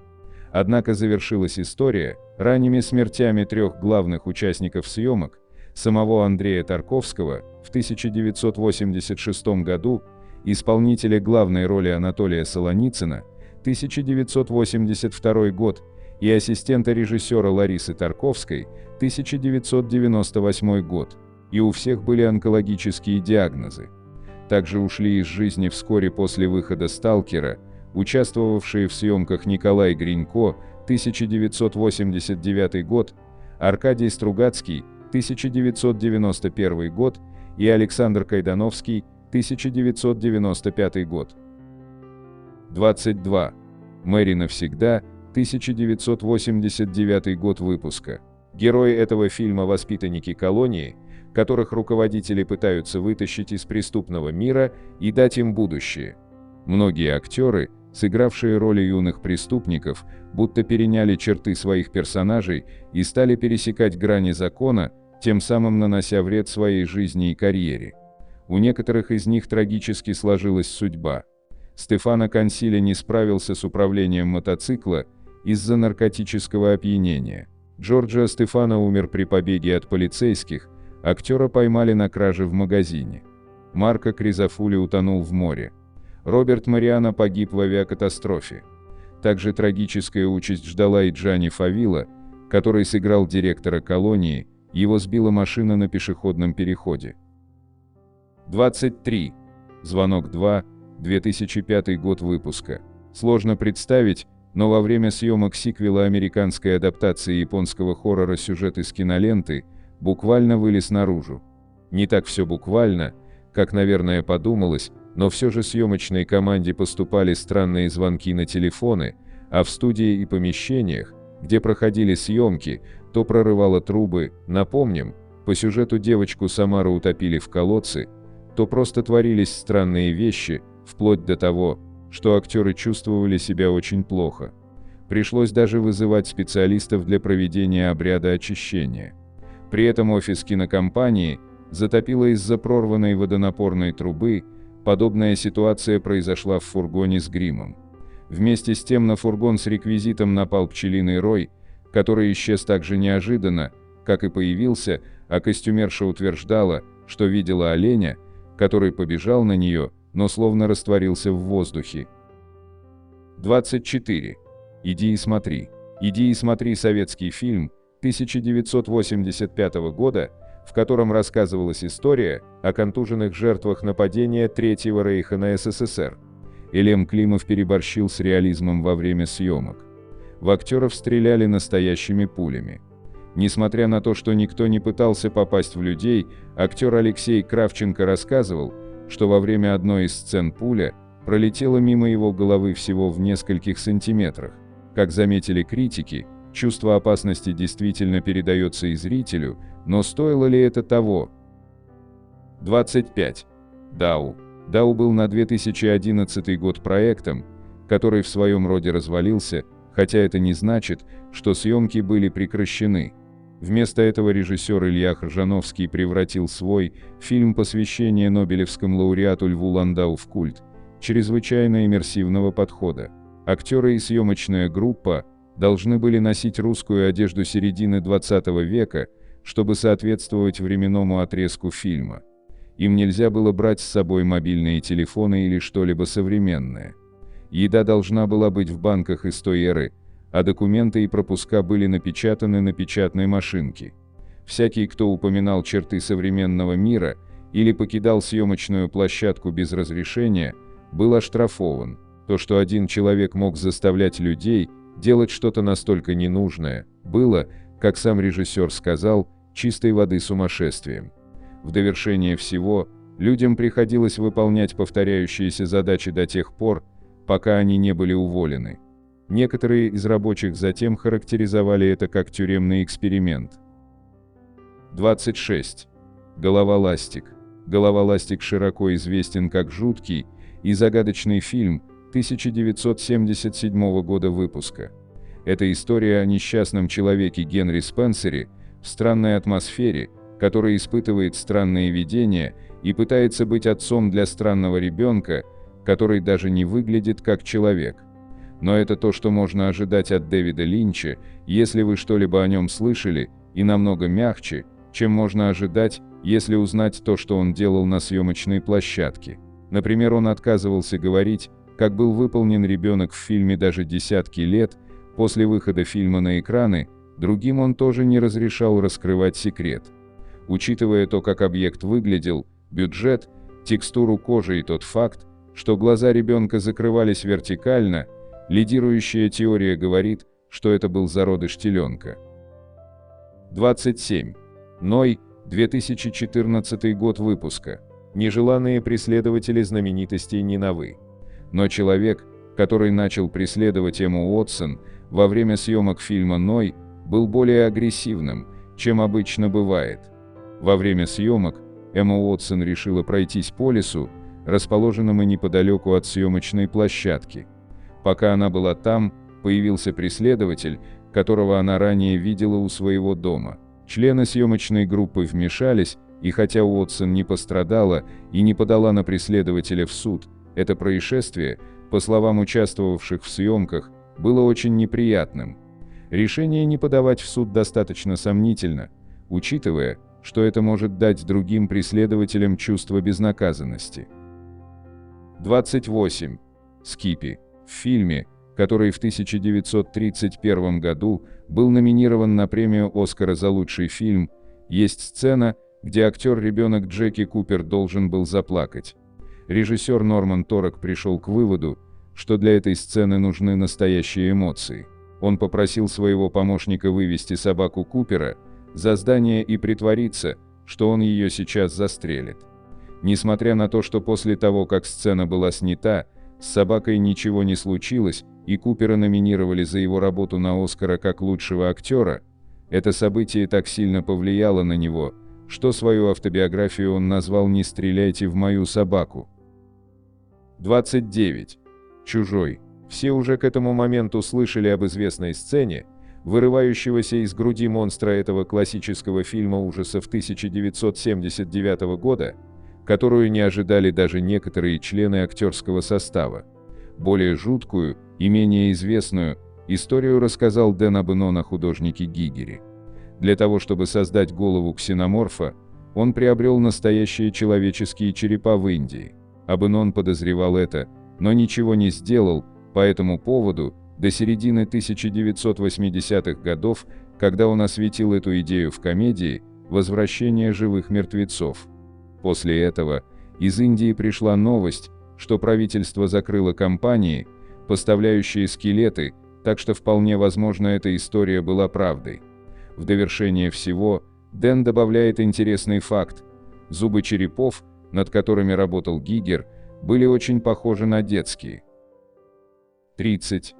Однако завершилась история ранними смертями 3 главных участников съемок, самого Андрея Тарковского в 1986 году, исполнителя главной роли Анатолия Солоницына, 1982 год, и ассистента режиссера Ларисы Тарковской, 1998 год. И у всех были онкологические диагнозы. Также ушли из жизни вскоре после выхода «Сталкера», участвовавшие в съемках Николай Гринько, 1989 год, Аркадий Стругацкий, 1991 год и Александр Кайдановский, 1995 год. 22. «Мэри навсегда», 1989 год выпуска. Герои этого фильма – воспитанники колонии, которых руководители пытаются вытащить из преступного мира и дать им будущее. Многие актеры, сыгравшие роли юных преступников, будто переняли черты своих персонажей и стали пересекать грани закона, тем самым нанося вред своей жизни и карьере. У некоторых из них трагически сложилась судьба. Стефано Консиле не справился с управлением мотоцикла из-за наркотического опьянения. Джорджио Стефано умер при побеге от полицейских, актера поймали на краже в магазине. Марко Кризофули утонул в море. Роберт Мариано погиб в авиакатастрофе. Также трагическая участь ждала и Джанни Фавила, который сыграл директора колонии, его сбила машина на пешеходном переходе. 23. «Звонок 2», 2005 год выпуска. Сложно представить, но во время съемок сиквела американской адаптации японского хоррора сюжет из киноленты буквально вылез наружу. Не так все буквально, как, наверное, подумалось, но все же съемочной команде поступали странные звонки на телефоны, а в студии и помещениях, где проходили съемки, то прорывало трубы. Напомним, по сюжету девочку Самару утопили в колодце, то просто творились странные вещи, вплоть до того, что актеры чувствовали себя очень плохо. Пришлось даже вызывать специалистов для проведения обряда очищения. При этом офис кинокомпании затопило из-за прорванной водонапорной трубы. Подобная ситуация произошла в фургоне с гримом. Вместе с тем на фургон с реквизитом напал пчелиный рой, который исчез так же неожиданно, как и появился, а костюмерша утверждала, что видела оленя, который побежал на нее, но словно растворился в воздухе. 24. «Иди и смотри». «Иди и смотри» — советский фильм 1985 года, в котором рассказывалась история о контуженных жертвах нападения Третьего Рейха на СССР. Элем Климов переборщил с реализмом во время съемок. В актеров стреляли настоящими пулями. Несмотря на то, что никто не пытался попасть в людей, актер Алексей Кравченко рассказывал, что во время одной из сцен пуля пролетела мимо его головы всего в нескольких сантиметрах. Как заметили критики, чувство опасности действительно передается и зрителю, но стоило ли это того? 25. Дау. Дау был на 2011 год проектом, который в своем роде развалился, хотя это не значит, что съемки были прекращены. Вместо этого режиссер Илья Хржановский превратил свой фильм посвящение Нобелевскому лауреату Льву Ландау в культ чрезвычайно иммерсивного подхода. Актеры и съемочная группа должны были носить русскую одежду середины 20 века, чтобы соответствовать временному отрезку фильма. Им нельзя было брать с собой мобильные телефоны или что-либо современное. Еда должна была быть в банках из той эры, а документы и пропуска были напечатаны на печатной машинке. Всякий, кто упоминал черты современного мира или покидал съемочную площадку без разрешения, был оштрафован. То, что один человек мог заставлять людей делать что-то настолько ненужное, было, как сам режиссер сказал, чистой воды сумасшествием. В довершение всего, людям приходилось выполнять повторяющиеся задачи до тех пор, пока они не были уволены. Некоторые из рабочих затем характеризовали это как тюремный эксперимент. 26. Голова Ластик. Голова Ластик широко известен как жуткий и загадочный фильм 1977 года выпуска. Это история о несчастном человеке Генри Спенсере в странной атмосфере, который испытывает странные видения и пытается быть отцом для странного ребенка, который даже не выглядит как человек. Но это то, что можно ожидать от Дэвида Линча, если вы что-либо о нем слышали, и намного мягче, чем можно ожидать, если узнать то, что он делал на съемочной площадке. Например, он отказывался говорить, как был выполнен ребенок в фильме даже десятки лет после выхода фильма на экраны, другим он тоже не разрешал раскрывать секрет. Учитывая то, как объект выглядел, бюджет, текстуру кожи и тот факт, что глаза ребенка закрывались вертикально, лидирующая теория говорит, что это был зародыш теленка. 27. Ной, 2014 год выпуска. Нежеланные преследователи знаменитостей Нинавы. Но человек, который начал преследовать Эмму Уотсон во время съемок фильма «Ной», был более агрессивным, чем обычно бывает. Во время съемок Эмма Уотсон решила пройтись по лесу, расположенному неподалеку от съемочной площадки. Пока она была там, появился преследователь, которого она ранее видела у своего дома. Члены съемочной группы вмешались, и хотя Уотсон не пострадала и не подала на преследователя в суд, это происшествие, по словам участвовавших в съемках, было очень неприятным. Решение не подавать в суд достаточно сомнительно, учитывая, что это может дать другим преследователям чувство безнаказанности. 28. Скиппи. В фильме, который в 1931 году был номинирован на премию «Оскара» за лучший фильм, есть сцена, где актер-ребенок Джеки Купер должен был заплакать. Режиссер Норман Торок пришел к выводу, что для этой сцены нужны настоящие эмоции. Он попросил своего помощника вывести собаку Купера за здание и притвориться, что он ее сейчас застрелит. Несмотря на то, что после того, как сцена была снята, с собакой ничего не случилось, и Купера номинировали за его работу на «Оскара» как лучшего актера, это событие так сильно повлияло на него, что свою автобиографию он назвал «Не стреляйте в мою собаку». 29. Чужой. Все уже к этому моменту слышали об известной сцене, вырывающегося из груди монстра этого классического фильма ужасов 1979 года, которую не ожидали даже некоторые члены актерского состава. Более жуткую и менее известную историю рассказал Дэн Абнон о художнике Гигере. Для того, чтобы создать голову ксеноморфа, он приобрел настоящие человеческие черепа в Индии. Абнон подозревал это, но ничего не сделал по этому поводу до середины 1980-х годов, когда он осветил эту идею в комедии «Возвращение живых мертвецов». После этого из Индии пришла новость, что правительство закрыло компании, поставляющие скелеты, так что вполне возможно эта история была правдой. В довершение всего, Дэн добавляет интересный факт. Зубы черепов, над которыми работал Гигер, были очень похожи на детские. 30.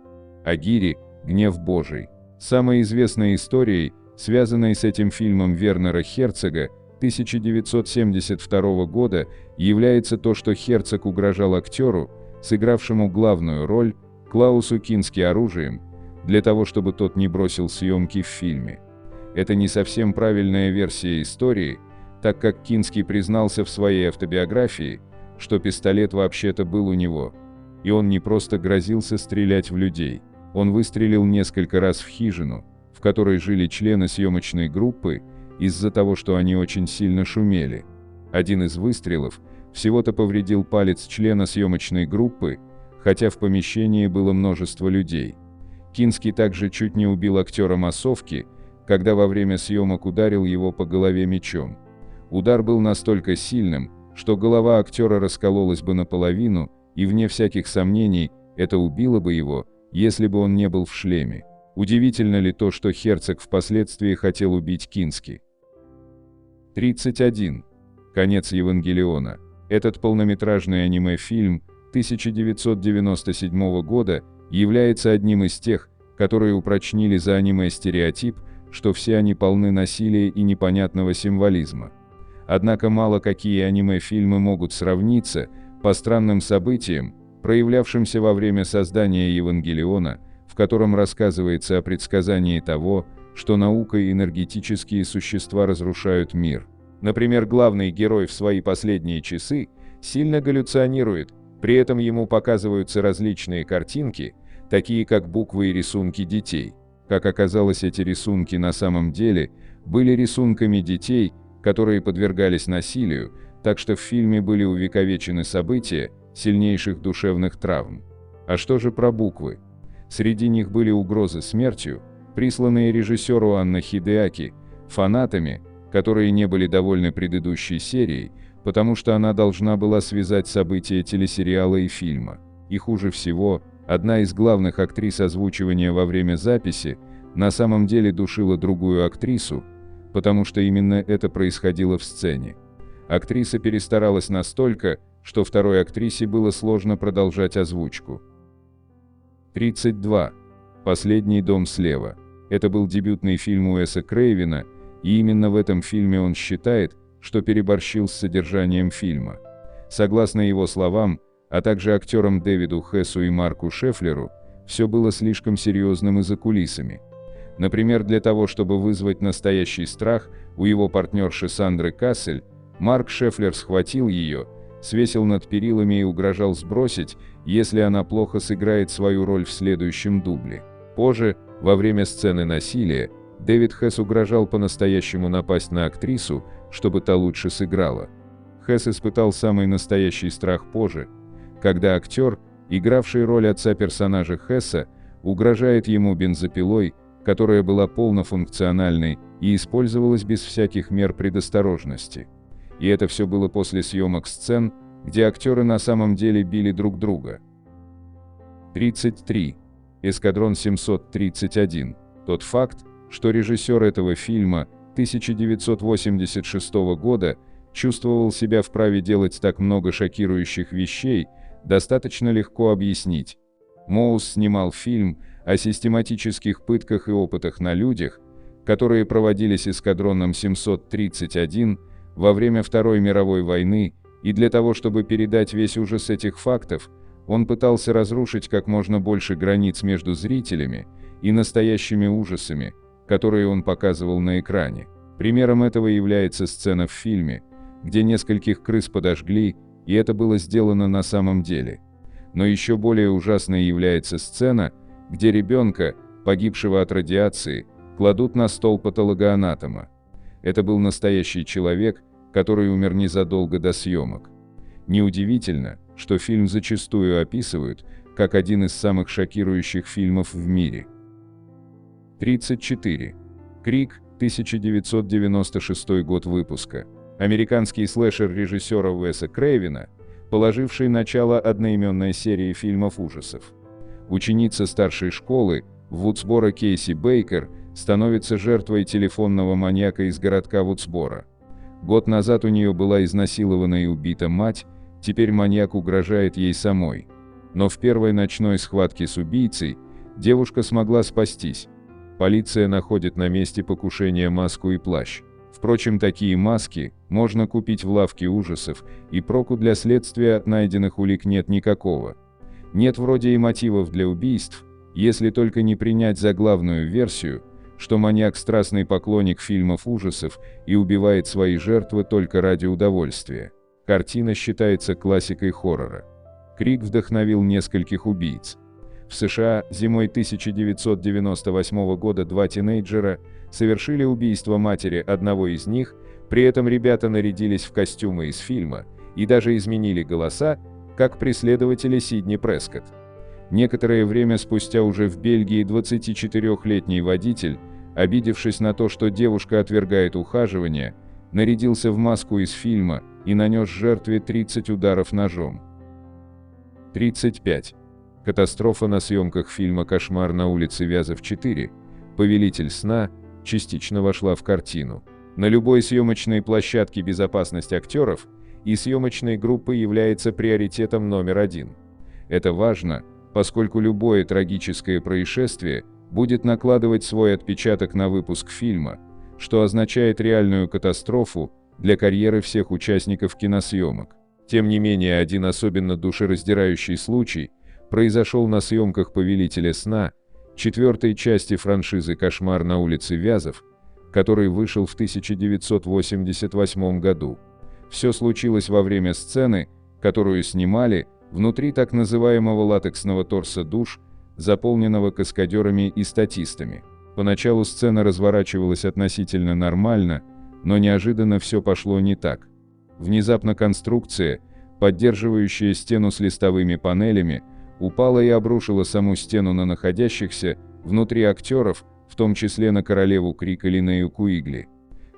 Агири. Гнев Божий. Самой известной историей, связанной с этим фильмом Вернера Херцога 1972 года, является то, что Херцог угрожал актеру, сыгравшему главную роль, Клаусу Кински, оружием, для того, чтобы тот не бросил съемки в фильме. Это не совсем правильная версия истории, так как Кински признался в своей автобиографии, что пистолет вообще-то был у него, и он не просто грозился стрелять в людей. Он выстрелил несколько раз в хижину, в которой жили члены съемочной группы, из-за того, что они очень сильно шумели. Один из выстрелов всего-то повредил палец члена съемочной группы, хотя в помещении было множество людей. Кински также чуть не убил актера массовки, когда во время съемок ударил его по голове мечом. Удар был настолько сильным, что голова актера раскололась бы наполовину, и вне всяких сомнений, это убило бы его, если бы он не был в шлеме. Удивительно ли то, что Херцог впоследствии хотел убить Кински? 31. Конец Евангелиона. Этот полнометражный аниме-фильм 1997 года является одним из тех, которые упрочнили за аниме стереотип, что все они полны насилия и непонятного символизма. Однако мало какие аниме-фильмы могут сравниться по странным событиям, проявлявшимся во время создания Евангелиона, в котором рассказывается о предсказании того, что наука и энергетические существа разрушают мир. Например, главный герой в свои последние часы сильно галлюционирует, при этом ему показываются различные картинки, такие как буквы и рисунки детей. Как оказалось, эти рисунки на самом деле были рисунками детей, которые подвергались насилию, так что в фильме были увековечены события сильнейших душевных травм. А что же про буквы? Среди них были угрозы смертью, присланные режиссеру Анна Хидеаки, фанатами, которые не были довольны предыдущей серией, потому что она должна была связать события телесериала и фильма. И хуже всего, одна из главных актрис озвучивания во время записи на самом деле душила другую актрису, потому что именно это происходило в сцене. Актриса перестаралась настолько, что второй актрисе было сложно продолжать озвучку. 32. Последний дом слева. Это был дебютный фильм Уэса Крейвена, и именно в этом фильме он считает, что переборщил с содержанием фильма. Согласно его словам, а также актерам Дэвиду Хессу и Марку Шефлеру, все было слишком серьезным и за кулисами. Например, для того, чтобы вызвать настоящий страх у его партнерши Сандры Кассель, Марк Шефлер схватил ее, свесил над перилами и угрожал сбросить, если она плохо сыграет свою роль в следующем дубле. Позже, во время сцены насилия, Дэвид Хесс угрожал по-настоящему напасть на актрису, чтобы та лучше сыграла. Хесс испытал самый настоящий страх позже, когда актер, игравший роль отца персонажа Хесса, угрожает ему бензопилой, которая была полнофункциональной и использовалась без всяких мер предосторожности. И это все было после съемок сцен, где актеры на самом деле били друг друга. 33. Эскадрон 731. Тот факт, что режиссер этого фильма 1986 года чувствовал себя вправе делать так много шокирующих вещей, достаточно легко объяснить. Моус снимал фильм о систематических пытках и опытах на людях, которые проводились эскадроном 731 во время Второй мировой войны, и для того, чтобы передать весь ужас этих фактов, он пытался разрушить как можно больше границ между зрителями и настоящими ужасами, которые он показывал на экране. Примером этого является сцена в фильме, где нескольких крыс подожгли, и это было сделано на самом деле. Но еще более ужасной является сцена, где ребенка, погибшего от радиации, кладут на стол патологоанатома. Это был настоящий человек, который умер незадолго до съемок. Неудивительно, что фильм зачастую описывают как один из самых шокирующих фильмов в мире. 34. Крик, 1996 год выпуска. Американский слэшер режиссера Уэса Крейвена, положивший начало одноименной серии фильмов ужасов. Ученица старшей школы Вудсборо Кейси Бейкер становится жертвой телефонного маньяка из городка Вудсборо. Год назад у нее была изнасилована и убита мать, теперь маньяк угрожает ей самой. Но в первой ночной схватке с убийцей девушка смогла спастись. Полиция находит на месте покушения маску и плащ. Впрочем, такие маски можно купить в лавке ужасов, и проку для следствия от найденных улик нет никакого. Нет вроде и мотивов для убийств, если только не принять за главную версию, что маньяк страстный поклонник фильмов ужасов и убивает свои жертвы только ради удовольствия. Картина считается классикой хоррора. Крик вдохновил нескольких убийц. В США зимой 1998 года два тинейджера совершили убийство матери одного из них, при этом ребята нарядились в костюмы из фильма и даже изменили голоса, как преследователи Сидни Прескотт. Некоторое время спустя уже в Бельгии 24-летний водитель, обидевшись на то, что девушка отвергает ухаживание, нарядился в маску из фильма и нанес жертве 30 ударов ножом. 35. Катастрофа на съемках фильма «Кошмар на улице Вязов 4», «Повелитель сна» частично вошла в картину. На любой съемочной площадке безопасность актеров и съемочной группы является приоритетом номер один. Это важно, поскольку любое трагическое происшествие будет накладывать свой отпечаток на выпуск фильма, что означает реальную катастрофу для карьеры всех участников киносъемок. Тем не менее, один особенно душераздирающий случай произошел на съемках «Повелителя сна», четвертой части франшизы «Кошмар на улице Вязов», который вышел в 1988 году. Все случилось во время сцены, которую снимали внутри так называемого латексного торса душ, заполненного каскадерами и статистами. Поначалу сцена разворачивалась относительно нормально, но неожиданно все пошло не так. Внезапно конструкция, поддерживающая стену с листовыми панелями, упала и обрушила саму стену на находящихся внутри актеров, в том числе на королеву крика Линнею Куигли.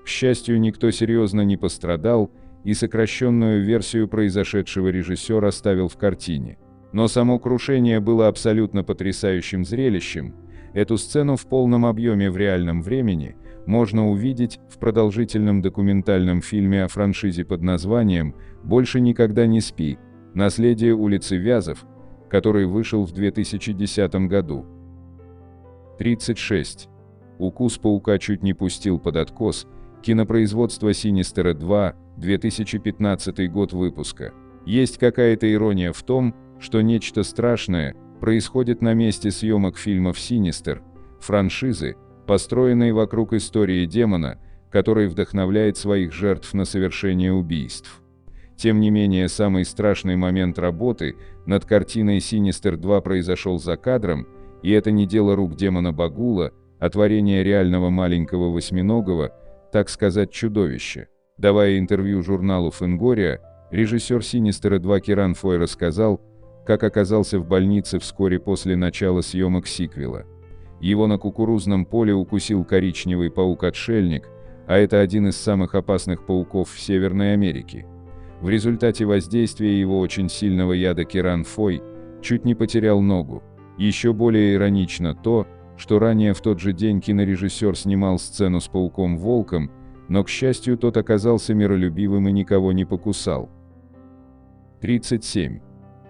К счастью, никто серьезно не пострадал, и сокращенную версию произошедшего режиссер оставил в картине. Но само крушение было абсолютно потрясающим зрелищем. Эту сцену в полном объеме в реальном времени можно увидеть в продолжительном документальном фильме о франшизе под названием «Больше никогда не спи. Наследие улицы Вязов», который вышел в 2010 году. 36. Укус паука чуть не пустил под откос. Кинопроизводство «Синистера 2», 2015 год выпуска. Есть какая-то ирония в том, что нечто страшное происходит на месте съемок фильмов «Синистер», франшизы, построенной вокруг истории демона, который вдохновляет своих жертв на совершение убийств. Тем не менее, самый страшный момент работы над картиной «Синистер 2» произошел за кадром, и это не дело рук демона Багула, а творение реального маленького восьминогого, так сказать, чудовища. Давая интервью журналу Fangoria, режиссер «Синистера 2» Киран Фой рассказал, как оказался в больнице вскоре после начала съемок сиквела. Его на кукурузном поле укусил коричневый паук-отшельник, а это один из самых опасных пауков в Северной Америке. В результате воздействия его очень сильного яда Киран Фой чуть не потерял ногу. Еще более иронично то, что ранее в тот же день кинорежиссер снимал сцену с пауком-волком, но, к счастью, тот оказался миролюбивым и никого не покусал. 37.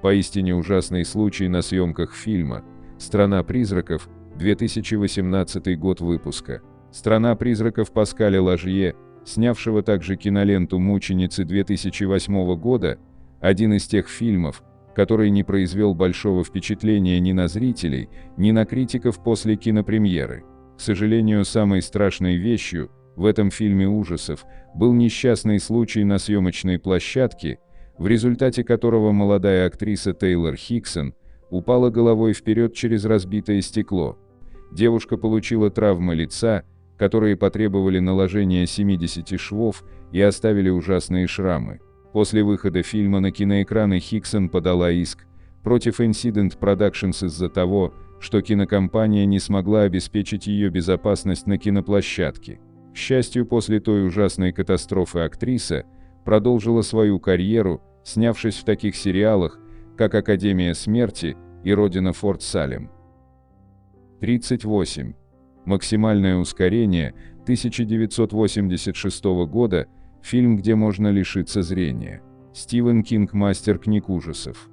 Поистине ужасный случай на съемках фильма «Страна призраков», 2018 год выпуска. «Страна призраков» Паскаля Ложье, снявшего также киноленту «Мученицы» 2008 года, один из тех фильмов, который не произвел большого впечатления ни на зрителей, ни на критиков после кинопремьеры. К сожалению, самой страшной вещью в этом фильме ужасов был несчастный случай на съемочной площадке, в результате которого молодая актриса Тейлор Хиксон упала головой вперед через разбитое стекло. Девушка получила травмы лица, которые потребовали наложения 70 швов и оставили ужасные шрамы. После выхода фильма на киноэкраны Хиксон подала иск против Incident Productions из-за того, что кинокомпания не смогла обеспечить ее безопасность на киноплощадке. К счастью, после той ужасной катастрофы актриса продолжила свою карьеру, снявшись в таких сериалах, как «Академия смерти» и «Родина Форт Салем». 38. Максимальное ускорение 1986 года Фильм, где можно лишиться зрения. Стивен Кинг – мастер книг ужасов.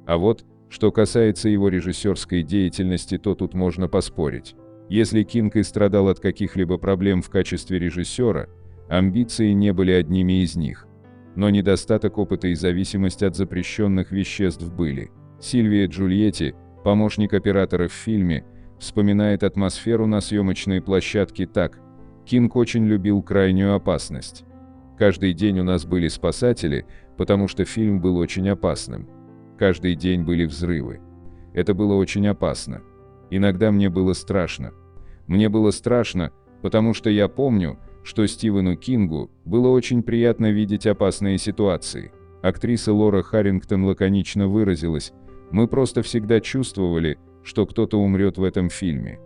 А вот, что касается его режиссерской деятельности, то тут можно поспорить. Если Кинг и страдал от каких-либо проблем в качестве режиссера, амбиции не были одними из них. Но недостаток опыта и зависимость от запрещенных веществ были. Сильвия Джульетти, помощник оператора в фильме, вспоминает атмосферу на съемочной площадке так: «Кинг очень любил крайнюю опасность. Каждый день у нас были спасатели, потому что фильм был очень опасным. Каждый день были взрывы. Это было очень опасно. Иногда мне было страшно. Мне было страшно, потому что я помню, что Стивену Кингу было очень приятно видеть опасные ситуации». Актриса Лора Харрингтон лаконично выразилась: «Мы просто всегда чувствовали, что кто-то умрет в этом фильме».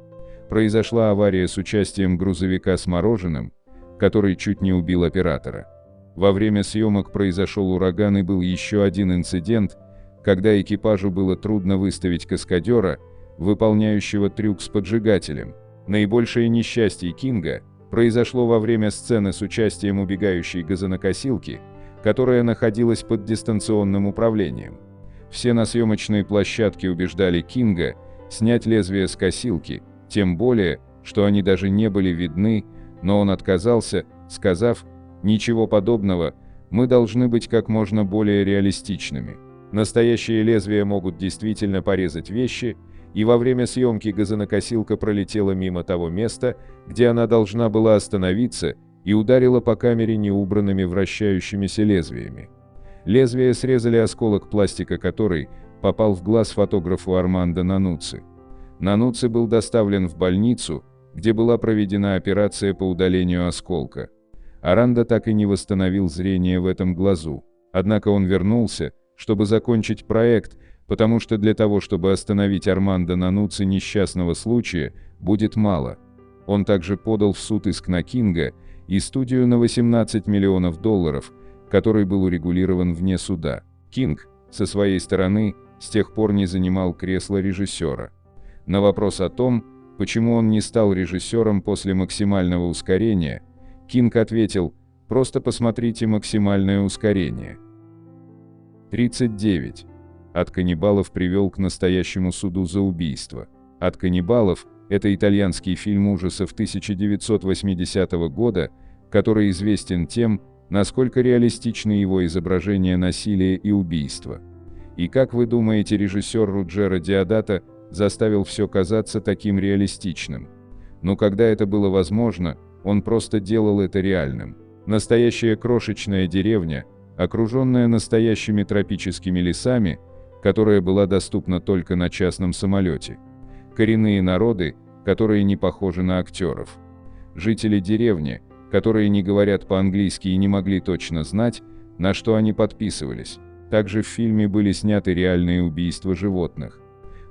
Произошла авария с участием грузовика с мороженым, который чуть не убил оператора. Во время съемок произошел ураган и был еще один инцидент, когда экипажу было трудно выставить каскадера, выполняющего трюк с поджигателем. Наибольшее несчастье Кинга произошло во время сцены с участием убегающей газонокосилки, которая находилась под дистанционным управлением. Все на съемочной площадке убеждали Кинга снять лезвие с косилки, тем более, что они даже не были видны, но он отказался, сказав: «Ничего подобного, мы должны быть как можно более реалистичными. Настоящие лезвия могут действительно порезать вещи», и во время съемки газонокосилка пролетела мимо того места, где она должна была остановиться, и ударила по камере неубранными вращающимися лезвиями. Лезвия срезали осколок пластика, который попал в глаз фотографу Армандо Нануцци. Нануцци был доставлен в больницу, где была проведена операция по удалению осколка. Арандо так и не восстановил зрение в этом глазу. Однако он вернулся, чтобы закончить проект, потому что для того, чтобы остановить Армандо Нануцци несчастного случая, будет мало. Он также подал в суд иск на Кинга и студию на $18 миллионов, который был урегулирован вне суда. Кинг, со своей стороны, с тех пор не занимал кресло режиссера. На вопрос о том, почему он не стал режиссером после «Максимального ускорения», Кинг ответил: «Просто посмотрите «Максимальное ускорение». 39. «От каннибалов» привел к настоящему суду за убийство. «От каннибалов» — это итальянский фильм ужасов 1980 года, который известен тем, насколько реалистичны его изображения насилия и убийства. И как вы думаете, режиссер Руджеро Диодато заставил все казаться таким реалистичным? Но когда это было возможно, он просто делал это реальным. Настоящая крошечная деревня, окруженная настоящими тропическими лесами, которая была доступна только на частном самолете. Коренные народы, которые не похожи на актеров. Жители деревни, которые не говорят по-английски и не могли точно знать, на что они подписывались. Также в фильме были сняты реальные убийства животных.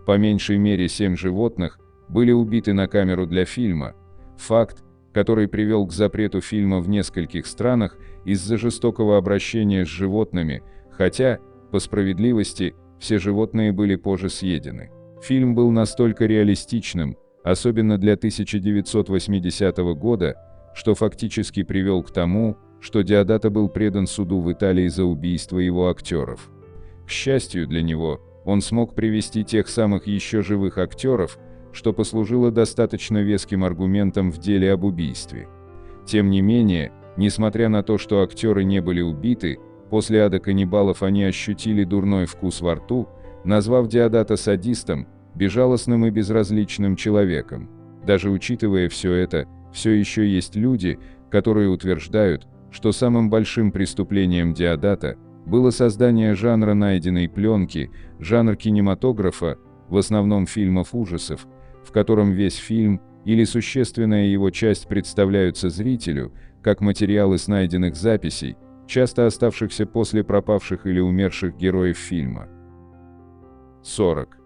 По меньшей мере 7 животных были убиты на камеру для фильма, факт, который привел к запрету фильма в нескольких странах из-за жестокого обращения с животными, хотя, по справедливости, все животные были позже съедены. Фильм был настолько реалистичным, особенно для 1980 года, что фактически привел к тому, что Диодато был предан суду в Италии за убийство его актеров. К счастью для него, он смог привести тех самых еще живых актеров, что послужило достаточно веским аргументом в деле об убийстве. Тем не менее, несмотря на то, что актеры не были убиты, после «Ада каннибалов» они ощутили дурной вкус во рту, назвав Диодато садистом, безжалостным и безразличным человеком. Даже учитывая все это, все еще есть люди, которые утверждают, что самым большим преступлением Диодато было создание жанра найденной пленки, жанр кинематографа, в основном фильмов ужасов, в котором весь фильм или существенная его часть представляются зрителю, как материалы с найденных записей, часто оставшихся после пропавших или умерших героев фильма. 40.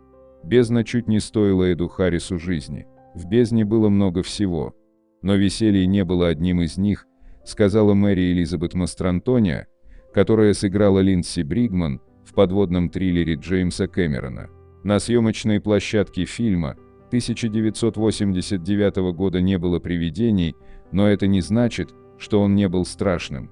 «Бездна» чуть не стоила Эду Харрису жизни. В «Бездне» было много всего. Но веселье не было одним из них, сказала Мэри Элизабет Мастрантония, которая сыграла Линдси Бригман в подводном триллере Джеймса Кэмерона. На съемочной площадке фильма 1989 года не было привидений, но это не значит, что он не был страшным.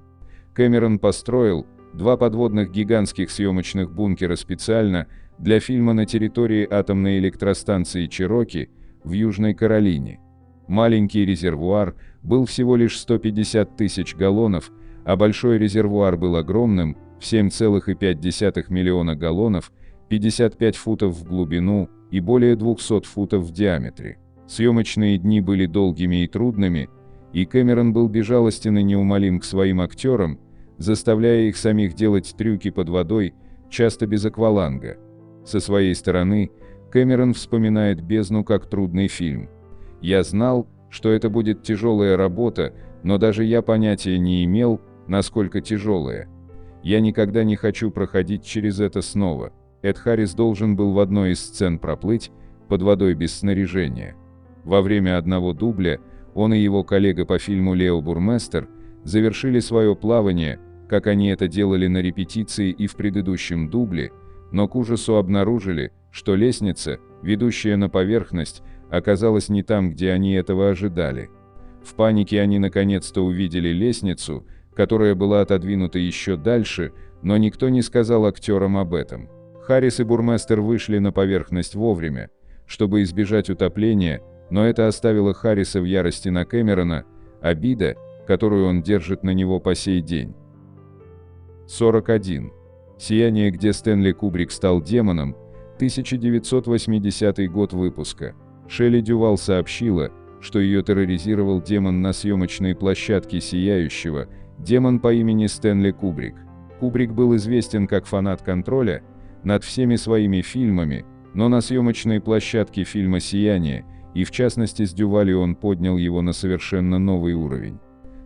Кэмерон построил 2 подводных гигантских съемочных бункера специально для фильма на территории атомной электростанции Чироки в Южной Каролине. Маленький резервуар был всего лишь 150 тысяч галлонов, а большой резервуар был огромным, в 7,5 миллиона галлонов, 55 футов в глубину и более 200 футов в диаметре. Съемочные дни были долгими и трудными, и Кэмерон был безжалостен и неумолим к своим актерам, заставляя их самих делать трюки под водой, часто без акваланга. Со своей стороны, Кэмерон вспоминает «Бездну» как трудный фильм. «Я знал, что это будет тяжелая работа, но даже я понятия не имел, насколько тяжелая. Я никогда не хочу проходить через это снова». Эд Харрис должен был в одной из сцен проплыть под водой без снаряжения. Во время одного дубля он и его коллега по фильму Лео Бурместер завершили свое плавание, как они это делали на репетиции и в предыдущем дубле, но к ужасу обнаружили, что лестница, ведущая на поверхность, оказалась не там, где они этого ожидали. В панике они наконец-то увидели лестницу, которая была отодвинута еще дальше, но никто не сказал актерам об этом. Харрис и Бурместер вышли на поверхность вовремя, чтобы избежать утопления, но это оставило Харриса в ярости на Кэмерона, обида, которую он держит на него по сей день. 41. «Сияние», где Стэнли Кубрик стал демоном, 1980 год выпуска. Шелли Дювалл сообщила, что ее терроризировал демон на съемочной площадке «Сияющего», демон по имени Стэнли Кубрик. Кубрик был известен как фанат контроля над всеми своими фильмами, но на съемочной площадке фильма «Сияние», и в частности с Дювалью, он поднял его на совершенно новый уровень.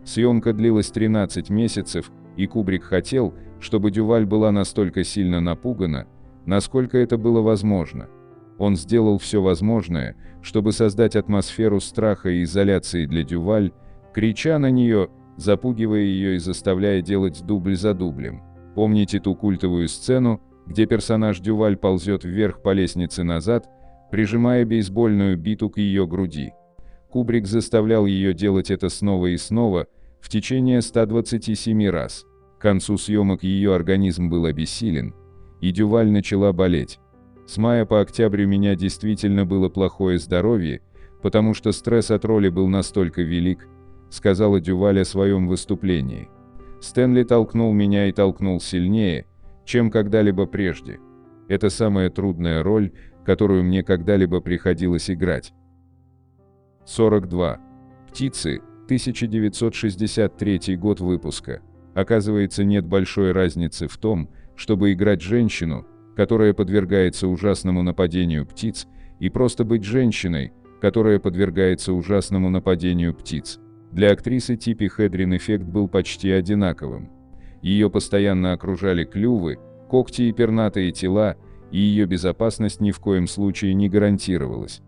Съемка длилась 13 месяцев, и Кубрик хотел, чтобы Дюваль была настолько сильно напугана, насколько это было возможно. Он сделал все возможное, чтобы создать атмосферу страха и изоляции для Дюваль, крича на нее, запугивая ее и заставляя делать дубль за дублем. Помните ту культовую сцену, где персонаж Дюваль ползет вверх по лестнице назад, прижимая бейсбольную биту к ее груди? Кубрик заставлял ее делать это снова и снова, в течение 127 раз. К концу съемок ее организм был обессилен, и Дюваль начала болеть. С мая по октябрь у меня действительно было плохое здоровье, потому что стресс от роли был настолько велик, сказала Дюваль о своем выступлении. Стэнли толкнул меня и толкнул сильнее, чем когда-либо прежде. Это самая трудная роль, которую мне когда-либо приходилось играть. 42. «Птицы», 1963 год выпуска. Оказывается, нет большой разницы в том, чтобы играть женщину, которая подвергается ужасному нападению птиц, и просто быть женщиной, которая подвергается ужасному нападению птиц. Для актрисы Типи Хедрин эффект был почти одинаковым. Ее постоянно окружали клювы, когти и пернатые тела, и ее безопасность ни в коем случае не гарантировалась.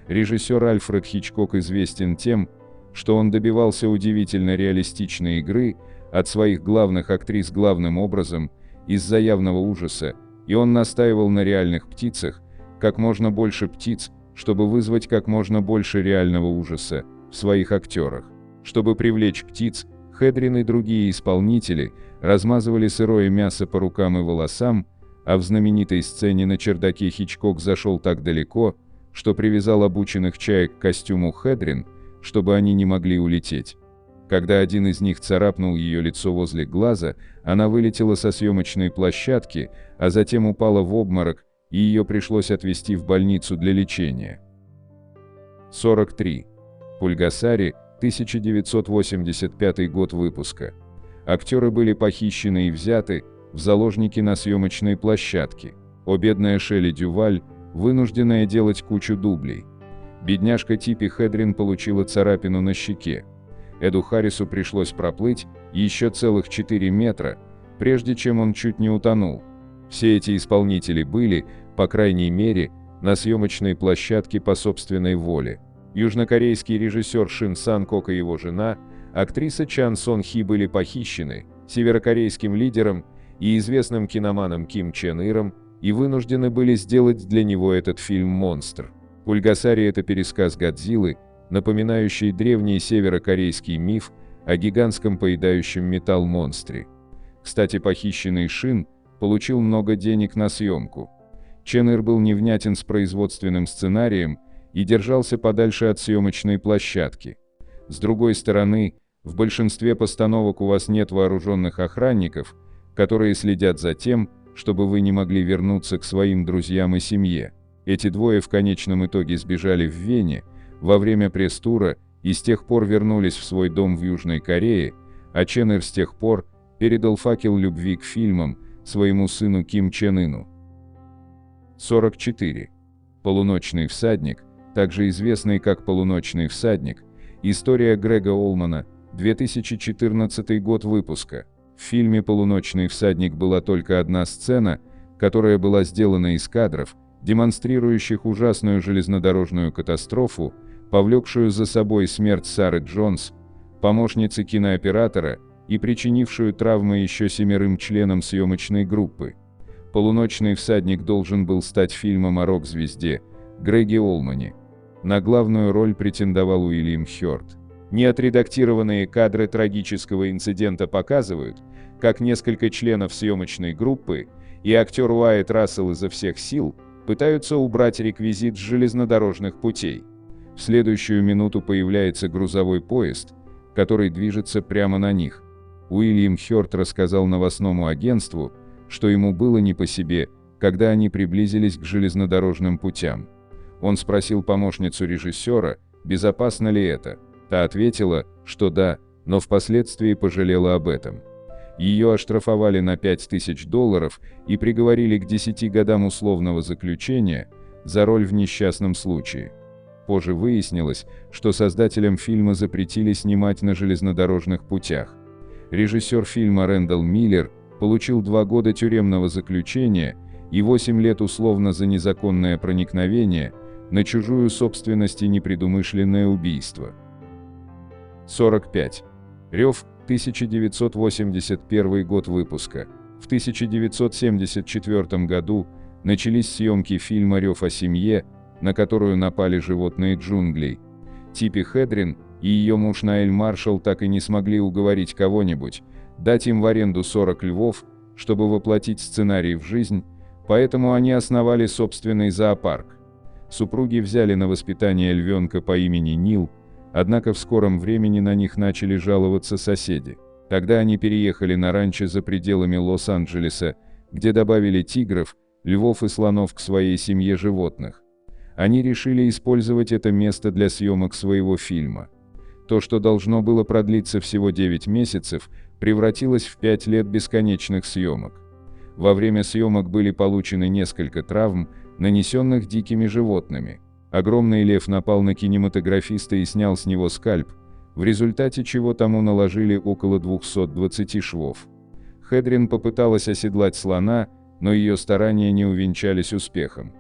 Режиссер Альфред Хичкок известен тем, что он добивался удивительно реалистичной игры от своих главных актрис главным образом из-за явного ужаса, и он настаивал на реальных птицах, как можно больше птиц, чтобы вызвать как можно больше реального ужаса в своих актерах. Чтобы привлечь птиц, Хедрин и другие исполнители размазывали сырое мясо по рукам и волосам, а в знаменитой сцене на чердаке Хичкок зашел так далеко, что привязал обученных чаек к костюму Хедрин, чтобы они не могли улететь. Когда один из них царапнул ее лицо возле глаза, она вылетела со съемочной площадки, а затем упала в обморок, и ее пришлось отвезти в больницу для лечения. 43. «Пульгасари», 1985 год выпуска. Актеры были похищены и взяты в заложники на съемочной площадке. О, бедная Шелли Дюваль, вынужденная делать кучу дублей. Бедняжка Типи Хедрин получила царапину на щеке. Эду Харрису пришлось проплыть еще целых 4 метра, прежде чем он чуть не утонул. Все эти исполнители были, по крайней мере, на съемочной площадке по собственной воле. Южнокорейский режиссер Шин Сан-кок и его жена, актриса Чан Сон Хи, были похищены северокорейским лидером и известным киноманом Ким Чен Иром и вынуждены были сделать для него этот фильм «Монстр». «Пульгасари» — это пересказ Годзиллы, напоминающий древний северокорейский миф о гигантском поедающем металл монстре. Кстати, похищенный Шин получил много денег на съемку. Чен Ир был невнятен с производственным сценарием и держался подальше от съемочной площадки. С другой стороны, в большинстве постановок у вас нет вооруженных охранников, которые следят за тем, чтобы вы не могли вернуться к своим друзьям и семье. Эти двое в конечном итоге сбежали в Вене во время пресс-тура и с тех пор вернулись в свой дом в Южной Корее, а Чен Ир с тех пор передал факел любви к фильмам своему сыну Ким Чен Ыну. 44. «Полуночный всадник», также известный как «Полуночный всадник», история Грега Олмана, 2014 год выпуска. В фильме «Полуночный всадник» была только одна сцена, которая была сделана из кадров, демонстрирующих ужасную железнодорожную катастрофу, повлекшую за собой смерть Сары Джонс, помощницы кинооператора, и причинившую травмы еще 7 членам съемочной группы. «Полуночный всадник» должен был стать фильмом о рок-звезде Греге Олмане. На главную роль претендовал Уильям Хёрд. Неотредактированные кадры трагического инцидента показывают, как несколько членов съемочной группы и актер Уайт Рассел изо всех сил пытаются убрать реквизит с железнодорожных путей. В следующую минуту появляется грузовой поезд, который движется прямо на них. Уильям Хёрд рассказал новостному агентству, что ему было не по себе, когда они приблизились к железнодорожным путям. Он спросил помощницу режиссера, безопасно ли это. Та ответила, что да, но впоследствии пожалела об этом. Ее оштрафовали на $5000 и приговорили к 10 годам условного заключения за роль в несчастном случае. Позже выяснилось, что создателям фильма запретили снимать на железнодорожных путях. Режиссер фильма Рэндалл Миллер получил 2 года тюремного заключения и 8 лет условно за незаконное проникновение на чужую собственность и непредумышленное убийство. 45. «Рев», 1981 год выпуска. В 1974 году начались съемки фильма «Рев о семье», на которую напали животные джунглей. Типи Хедрин и ее муж Наэль Маршалл так и не смогли уговорить кого-нибудь дать им в аренду 40 львов, чтобы воплотить сценарий в жизнь, поэтому они основали собственный зоопарк. Супруги взяли на воспитание львенка по имени Нил, однако в скором времени на них начали жаловаться соседи. Тогда они переехали на ранчо за пределами Лос-Анджелеса, где добавили тигров, львов и слонов к своей семье животных. Они решили использовать это место для съемок своего фильма. То, что должно было продлиться всего 9 месяцев, превратилось в 5 лет бесконечных съемок. Во время съемок были получены несколько травм, нанесенных дикими животными. Огромный лев напал на кинематографиста и снял с него скальп, в результате чего тому наложили около 220 швов. Хедрин попыталась оседлать слона, но ее старания не увенчались успехом.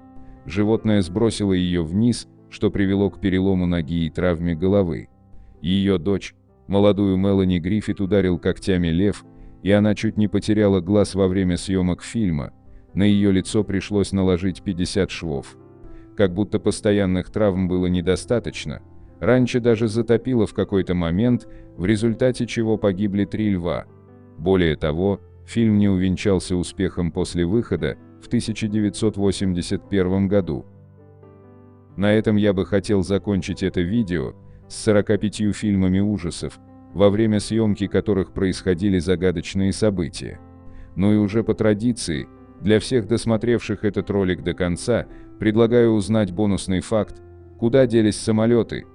Животное сбросило ее вниз, что привело к перелому ноги и травме головы. Ее дочь, молодую Мелани Гриффит, ударил когтями лев, и она чуть не потеряла глаз во время съемок фильма. На ее лицо пришлось наложить 50 швов. Как будто постоянных травм было недостаточно, ранчо даже затопило в какой-то момент, в результате чего погибли 3 льва. Более того, фильм не увенчался успехом после выхода в 1981 году. На этом я бы хотел закончить это видео с 45 фильмами ужасов, во время съемки которых происходили загадочные события. Ну и уже по традиции, для всех досмотревших этот ролик до конца, предлагаю узнать бонусный факт, куда делись самолеты,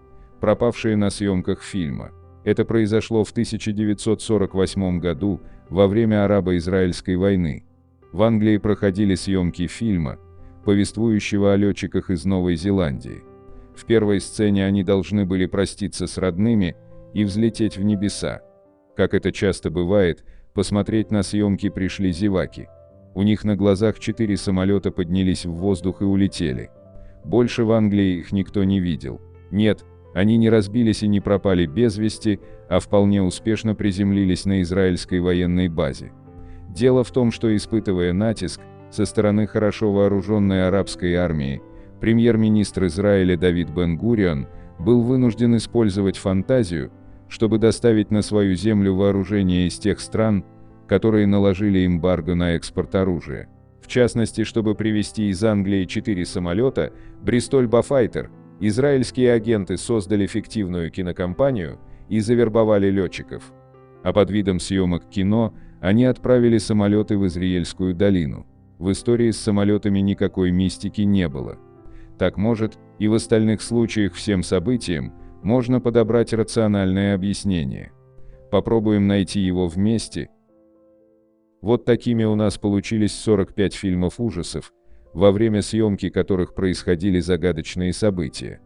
пропавшие на съемках фильма. Это произошло в 1948 году, во время арабо-израильской войны. В Англии проходили съемки фильма, повествующего о летчиках из Новой Зеландии. В первой сцене они должны были проститься с родными и взлететь в небеса. Как это часто бывает, посмотреть на съемки пришли зеваки. У них на глазах 4 самолета поднялись в воздух и улетели. Больше в Англии их никто не видел. Нет, они не разбились и не пропали без вести, а вполне успешно приземлились на израильской военной базе. Дело в том, что, испытывая натиск со стороны хорошо вооруженной арабской армии, премьер-министр Израиля Давид Бен-Гурион был вынужден использовать фантазию, чтобы доставить на свою землю вооружение из тех стран, которые наложили эмбарго на экспорт оружия. В частности, чтобы привезти из Англии 4 самолета Bristol Beaufighter, израильские агенты создали фиктивную кинокомпанию и завербовали летчиков. А под видом съемок кино они отправили самолеты в Израильскую долину. В истории с самолетами никакой мистики не было. Так может, и в остальных случаях всем событиям можно подобрать рациональное объяснение. Попробуем найти его вместе. Вот такими у нас получились 45 фильмов ужасов, во время съемки которых происходили загадочные события.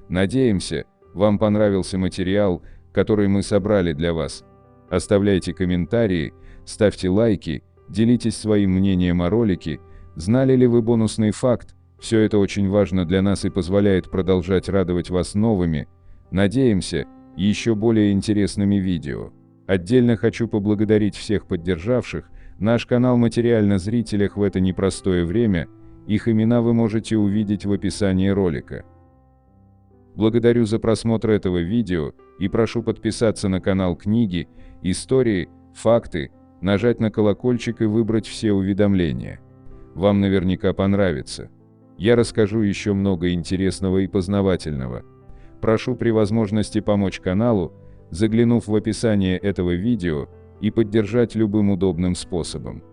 Надеемся, вам понравился материал, который мы собрали для вас. Оставляйте комментарии, ставьте лайки, делитесь своим мнением о ролике, знали ли вы бонусный факт, все это очень важно для нас и позволяет продолжать радовать вас новыми, надеемся, еще более интересными видео. Отдельно хочу поблагодарить всех поддержавших наш канал материально зрителях в это непростое время, их имена вы можете увидеть в описании ролика. Благодарю за просмотр этого видео и прошу подписаться на канал Книги, Истории, Факты, нажать на колокольчик и выбрать все уведомления. Вам наверняка понравится. Я расскажу еще много интересного и познавательного. Прошу при возможности помочь каналу, заглянув в описание этого видео, и поддержать любым удобным способом.